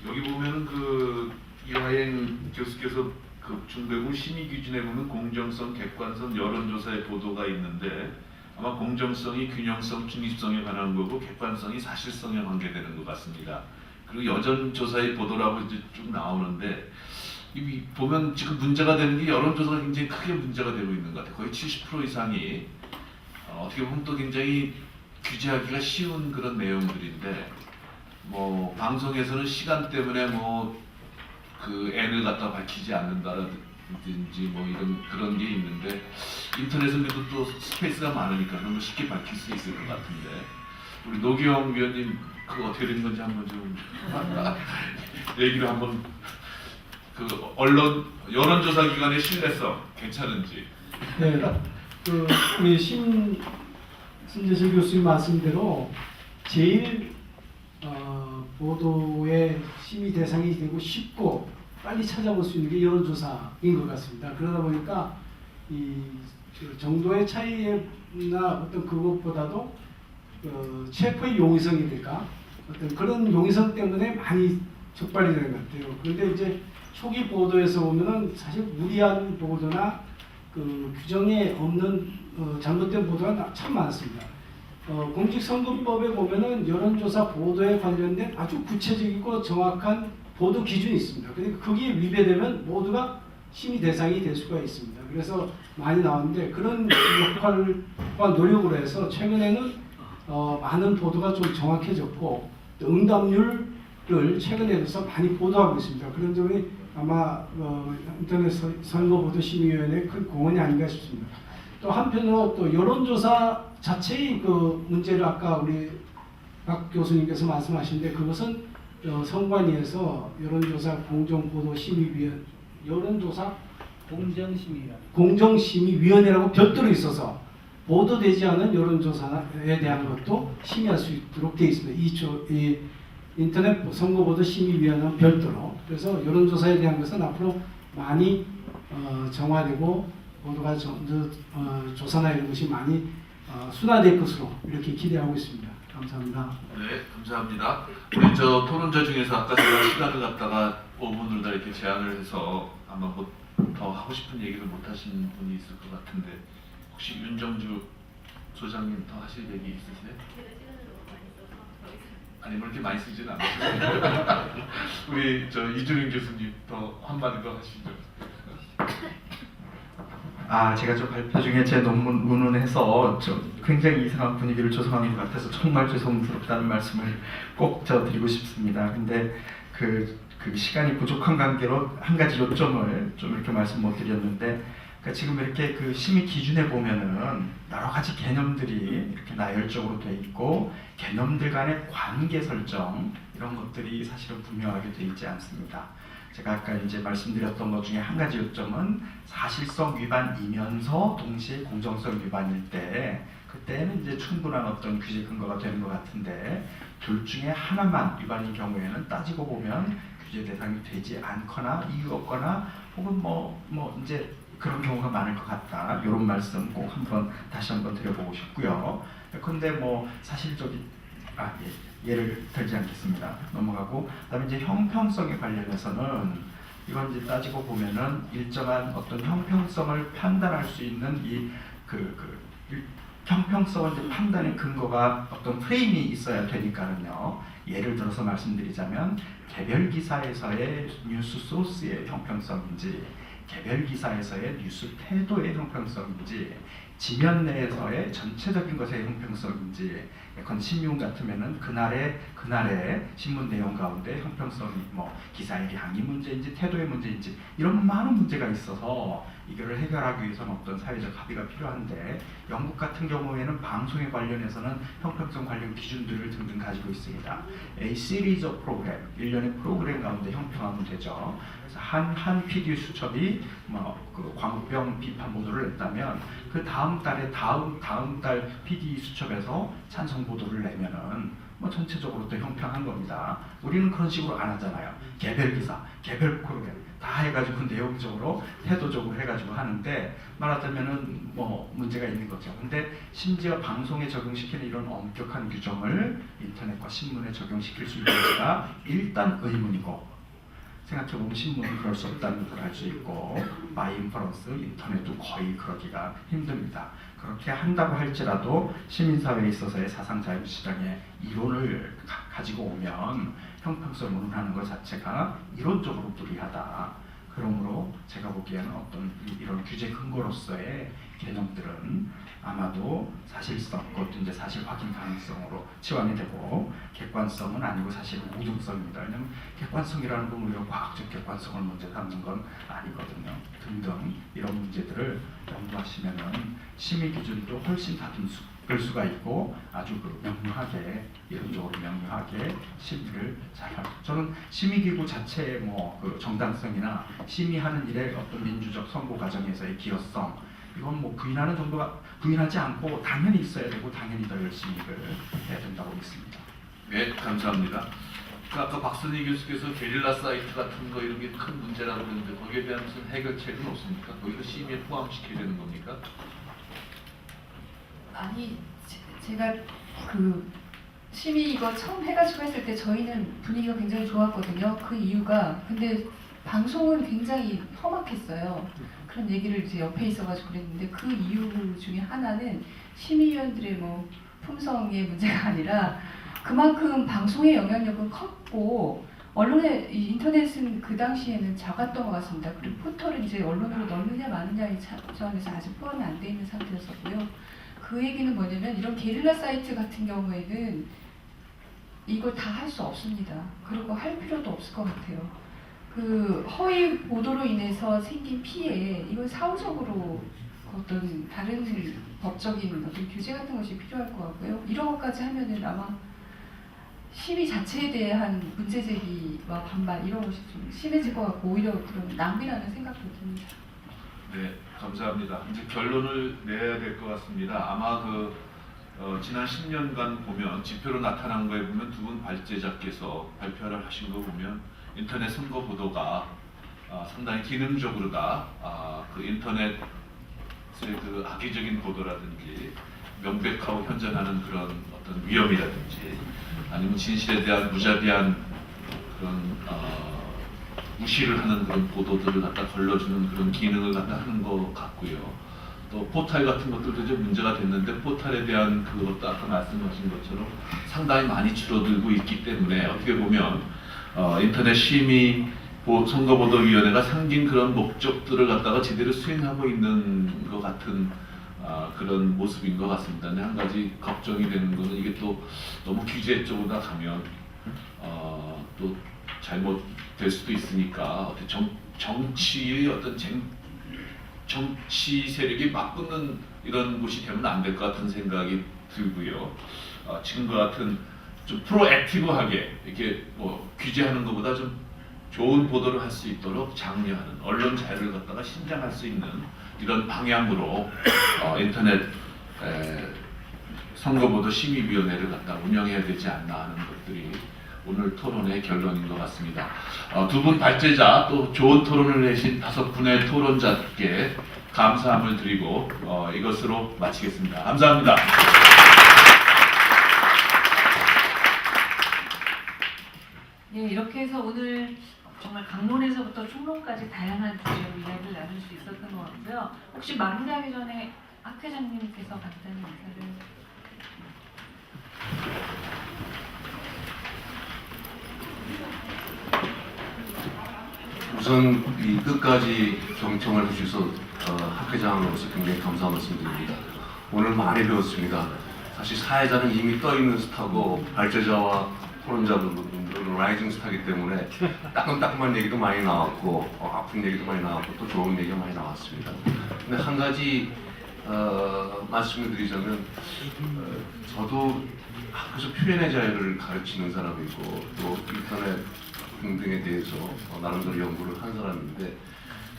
여기 보면은 그 이화영 교수께서 그 중대부 심의 기준에 보면 공정성, 객관성, 여론조사의 보도가 있는데 아마 공정성이 균형성, 중립성에 관한 거고 객관성이 사실성에 관계되는 것 같습니다. 그리고 여론조사의 보도라고 이제 쭉 나오는데 이 보면 지금 문제가 되는 게 여론조사가 굉장히 크게 문제가 되고 있는 것 같아요. 거의 70% 이상이 어떻게 보면 또 굉장히 규제하기가 쉬운 그런 내용들인데 뭐 방송에서는 시간 때문에 뭐 그 N을 갖다 밝히지 않는다라든지 뭐 이런 그런 게 있는데 인터넷은 그래도 또 스페이스가 많으니까 그런 거 쉽게 밝힐 수 있을 것 같은데 우리 노기영 위원님 그거 어떻게 된 건지 한번 좀 얘기를 한번 그 언론 여론조사 기관의 신뢰성 괜찮은지. 네, 그 우리 신재철 교수님 말씀대로 제일 보도의 심의 대상이 되고 쉽고 빨리 찾아볼 수 있는 게 여론조사인 것 같습니다. 그러다 보니까 이 정도의 차이나 어떤 그것보다도 체포의 용이성이랄까 어떤 그런 용이성 때문에 많이 적발이 되는 것 같아요. 그런데 이제 초기 보도에서 보면은 사실 무리한 보도나 그 규정에 없는 잘못된 보도가 참 많습니다. 공직선거법에 보면은 여론조사 보도에 관련된 아주 구체적이고 정확한 보도 기준이 있습니다. 그러니까 거기에 위배되면 모두가 심의 대상이 될 수가 있습니다. 그래서 많이 나왔는데 그런 역할과 노력으로 해서 최근에는 많은 보도가 좀 정확해졌고 또 응답률을 최근에 들어서 많이 보도하고 있습니다. 그런 점이 아마 인터넷 선거보도 심의위원회의 큰 공헌이 아닌가 싶습니다. 또 한편으로 또 여론조사 자체의 그 문제를 아까 우리 박 교수님께서 말씀하신데 그것은 선관위에서 여론조사 공정보도심의위원 여론조사 공정심의위원회라고 별도로 있어서 보도되지 않은 여론조사에 대한 것도 심의할 수 있도록 되어 있습니다. 이 인터넷 선거보도심의위원회는 별도로. 그래서 여론조사에 대한 것은 앞으로 많이 정화되고 보도가 조사나 이런 것이 많이 순화될 것으로 이렇게 기대하고 있습니다. 감사합니다. 네, 감사합니다. 우리 저 토론자 중에서 아까 제가 시간을 갖다가 5분을 다 이렇게 제한을 해서 아마 뭐 더 하고 싶은 얘기를 못 하신 분이 있을 것 같은데 혹시 윤정주 소장님 더 하실 얘기 있으세요? 아니 뭐 이렇게 많이 쓰지는 않으세요. 우리 저 이준영 교수님 더 한마디 더 하시죠. 제가 저 발표 중에 제 논문 운운해서 좀 굉장히 이상한 분위기를 조성한 것 같아서 정말 죄송스럽다는 말씀을 꼭 드리고 싶습니다. 근데 그 시간이 부족한 관계로 한 가지 요점을 좀 이렇게 말씀 못 드렸는데, 그러니까 지금 이렇게 그 심의 기준에 보면은 여러 가지 개념들이 이렇게 나열적으로 돼 있고 개념들 간의 관계 설정 이런 것들이 사실은 분명하게 돼 있지 않습니다. 제가 아까 이제 말씀드렸던 것 중에 한 가지 요점은 사실성 위반이면서 동시에 공정성 위반일 때 그때는 이제 충분한 어떤 규제 근거가 되는 것 같은데 둘 중에 하나만 위반인 경우에는 따지고 보면 규제 대상이 되지 않거나 이유 없거나 혹은 뭐 이제 그런 경우가 많을 것 같다. 이런 말씀 꼭 다시 한번 드려보고 싶고요. 그런데 뭐 사실적인 예를 들지 않겠습니다. 넘어가고 그다음에 이제 형평성에 관련해서는 이건 이제 따지고 보면은 일정한 어떤 형평성을 판단할 수 있는 형평성은 이제 판단의 근거가 어떤 프레임이 있어야 되니까는요. 예를 들어서 말씀드리자면 개별 기사에서의 뉴스 소스의 형평성인지, 개별 기사에서의 뉴스 태도의 형평성인지, 지면 내에서의 전체적인 것의 형평성인지, 예컨 신문 같으면은 그날의 신문 내용 가운데 형평성이 뭐 기사의 양이 문제인지 태도의 문제인지 이런 많은 문제가 있어서 이거를 해결하기 위해서는 어떤 사회적 합의가 필요한데, 영국 같은 경우에는 방송에 관련해서는 형평성 관련 기준들을 등등 가지고 있습니다. A series of program, 일련의 프로그램 가운데 형평하면 되죠. 그래서 한 PD 수첩이 그 광우병 비판 보도를 냈다면 그 다음 달에 다음 달 PD 수첩에서 찬성 보도를 내면은 뭐 전체적으로 또 형평한 겁니다. 우리는 그런 식으로 안 하잖아요. 개별 기사, 개별 프로그램 다 해가지고 내용적으로 태도적으로 해가지고 하는데, 말하자면은 뭐 문제가 있는 거죠. 근데 심지어 방송에 적용시키는 이런 엄격한 규정을 인터넷과 신문에 적용시킬 수 있는지가 일단 의문이고, 생각해보면 신문은 그럴 수 없다는 것을 알 수 있고, 마이인퍼런스, 인터넷도 거의 그러기가 힘듭니다. 그렇게 한다고 할지라도 시민사회에 있어서의 사상자유시장의 이론을 가지고 오면 형평성 논하는 것 자체가 이론적으로 불리하다. 그러므로 제가 보기에는 어떤 이런 규제 근거로서의 개념들은 아마도 사실성, 그것도 이제 사실 확인 가능성으로 치환이 되고, 객관성은 아니고 사실 우등성입니다. 왜냐하면 객관성이라는 건 우리가 과학적 객관성을 문제 삼는 건 아니거든요. 등등 이런 문제들을 연구하시면은 심의 기준도 훨씬 다듬을 수가 있고, 아주 명료하게, 이론적으로 명료하게 심의를 잘하고, 저는 심의기구 자체의 그 정당성이나 심의하는 일의 어떤 민주적 선고 과정에서의 기여성, 이건 뭐 부인하지 않고 당연히 있어야 되고 당연히 더 열심히 일을 해야 된다고 믿습니다. 네, 감사합니다. 아까 박선희 교수께서 게릴라 사이트 같은 거 이런 게 큰 문제라고 그러는데 거기에 대한 무슨 해결책은 없습니까? 거기도 심의에 포함시켜야 되는 겁니까? 아니, 제가 그 심의 이거 처음 해가지고 했을 때 저희는 분위기가 굉장히 좋았거든요. 그 이유가, 근데 방송은 굉장히 험악했어요. 그런 얘기를 이제 옆에 있어가지고 그랬는데, 그 이유 중에 하나는 심의위원들의 뭐 품성의 문제가 아니라 그만큼 방송의 영향력은 컸고, 언론의 인터넷은 그 당시에는 작았던 것 같습니다. 그리고 포털은 이제 언론으로 넣느냐 마느냐의 차원에서 아직 포함이 안 돼 있는 상태였었고요. 그 얘기는 뭐냐면, 이런 게릴라 사이트 같은 경우에는 이걸 다 할 수 없습니다. 그리고 할 필요도 없을 것 같아요. 그 허위 보도로 인해서 생긴 피해, 이건 사후적으로 어떤 다른 법적인 어떤 규제 같은 것이 필요할 것 같고요. 이런 것까지 하면은 아마 심의 자체에 대한 문제 제기와 반발 이런 것이 좀 심해질 것 같고, 오히려 그런 낭비라는 생각도 듭니다. 네, 감사합니다. 이제 결론을 내야 될 것 같습니다. 아마 지난 10년간 보면 지표로 나타난 거에 보면 두 분 발제자께서 발표를 하신 거 보면 인터넷 선거 보도가 상당히 기능적으로다 그 인터넷의 그 악의적인 보도라든지 명백하고 현존하는 그런 어떤 위험이라든지 아니면 진실에 대한 무자비한 그런 무시를 하는 그런 보도들을 갖다 걸러주는 그런 기능을 갖다 하는 것 같고요. 또 포탈 같은 것들도 이제 문제가 됐는데, 포탈에 대한 그것도 아까 말씀하신 것처럼 상당히 많이 줄어들고 있기 때문에 어떻게 보면 인터넷 심의 선거보도위원회가 생긴 그런 목적들을 갖다가 제대로 수행하고 있는 것 같은 그런 모습인 것 같습니다. 근데 한 가지 걱정이 되는 것은 이게 또 너무 규제 쪽으로 가면 또 잘못될 수도 있으니까 어떻게 정치의 어떤 정치 세력이 맞붙는 이런 곳이 되면 안 될 것 같은 생각이 들고요. 지금과 같은 좀 프로액티브하게 이렇게 뭐 규제하는 것보다 좀 좋은 보도를 할 수 있도록 장려하는, 언론 자유를 갖다가 신장할 수 있는 이런 방향으로 인터넷 선거보도 심의위원회를 갖다 운영해야 되지 않나 하는 것들이 오늘 토론의 결론인 것 같습니다. 두 분 발제자 또 좋은 토론을 내신 5분의 토론자께 감사함을 드리고 이것으로 마치겠습니다. 감사합니다. 네, 이렇게 해서 오늘 정말 강론에서부터 총론까지 다양한 주제로 이야기를 나눌 수 있었던 것 같고요. 혹시 마무리하기 전에 학 회장님께서 간단히 인사를 우선 이 끝까지 경청을 해주셔서 학회장으로서 굉장히 감사 말씀드립니다. 오늘 많이 배웠습니다. 사실 사회자는 이미 떠있는 스타고 발제자와 토론자분들은 라이징 스타이기 때문에 따끔따끔한 얘기도 많이 나왔고 아픈 얘기도 많이 나왔고 또 좋은 얘기가 많이 나왔습니다. 근데 한 가지 말씀을 드리자면 저도 학교에서 표현의 자유를 가르치는 사람이고 또 인터넷 등등에 대해서 나름대로 연구를 한 사람인데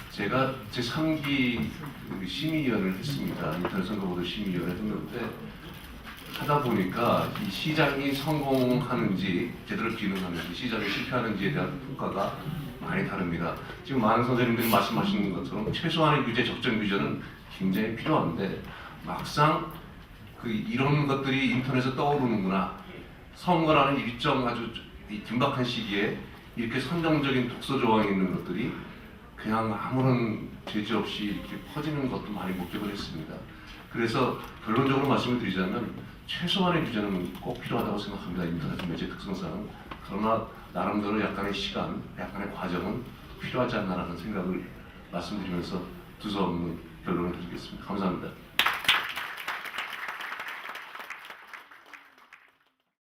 제가 제 3기 심의위원을 했습니다. 인터넷 선거보도 심의위원을 했는데 하다 보니까 이 시장이 성공하는지 제대로 기능하는지 시장이 실패하는지에 대한 평가가 많이 다릅니다. 지금 많은 선생님들이 말씀하시는 것처럼 최소한의 규제, 적정 규제는 굉장히 필요한데 막상 이런 것들이 인터넷에 떠오르는구나. 선거라는 일정 아주 긴박한 시기에 이렇게 선정적인 독서 조항이 있는 것들이 그냥 아무런 제재 없이 이렇게 퍼지는 것도 많이 목격을 했습니다. 그래서 결론적으로 말씀을 드리자면 최소한의 규제는 꼭 필요하다고 생각합니다. 인터넷 매체 특성상. 그러나 나름대로 약간의 시간, 약간의 과정은 필요하지 않나라는 생각을 말씀드리면서 두서없는 결론을 드리겠습니다. 감사합니다.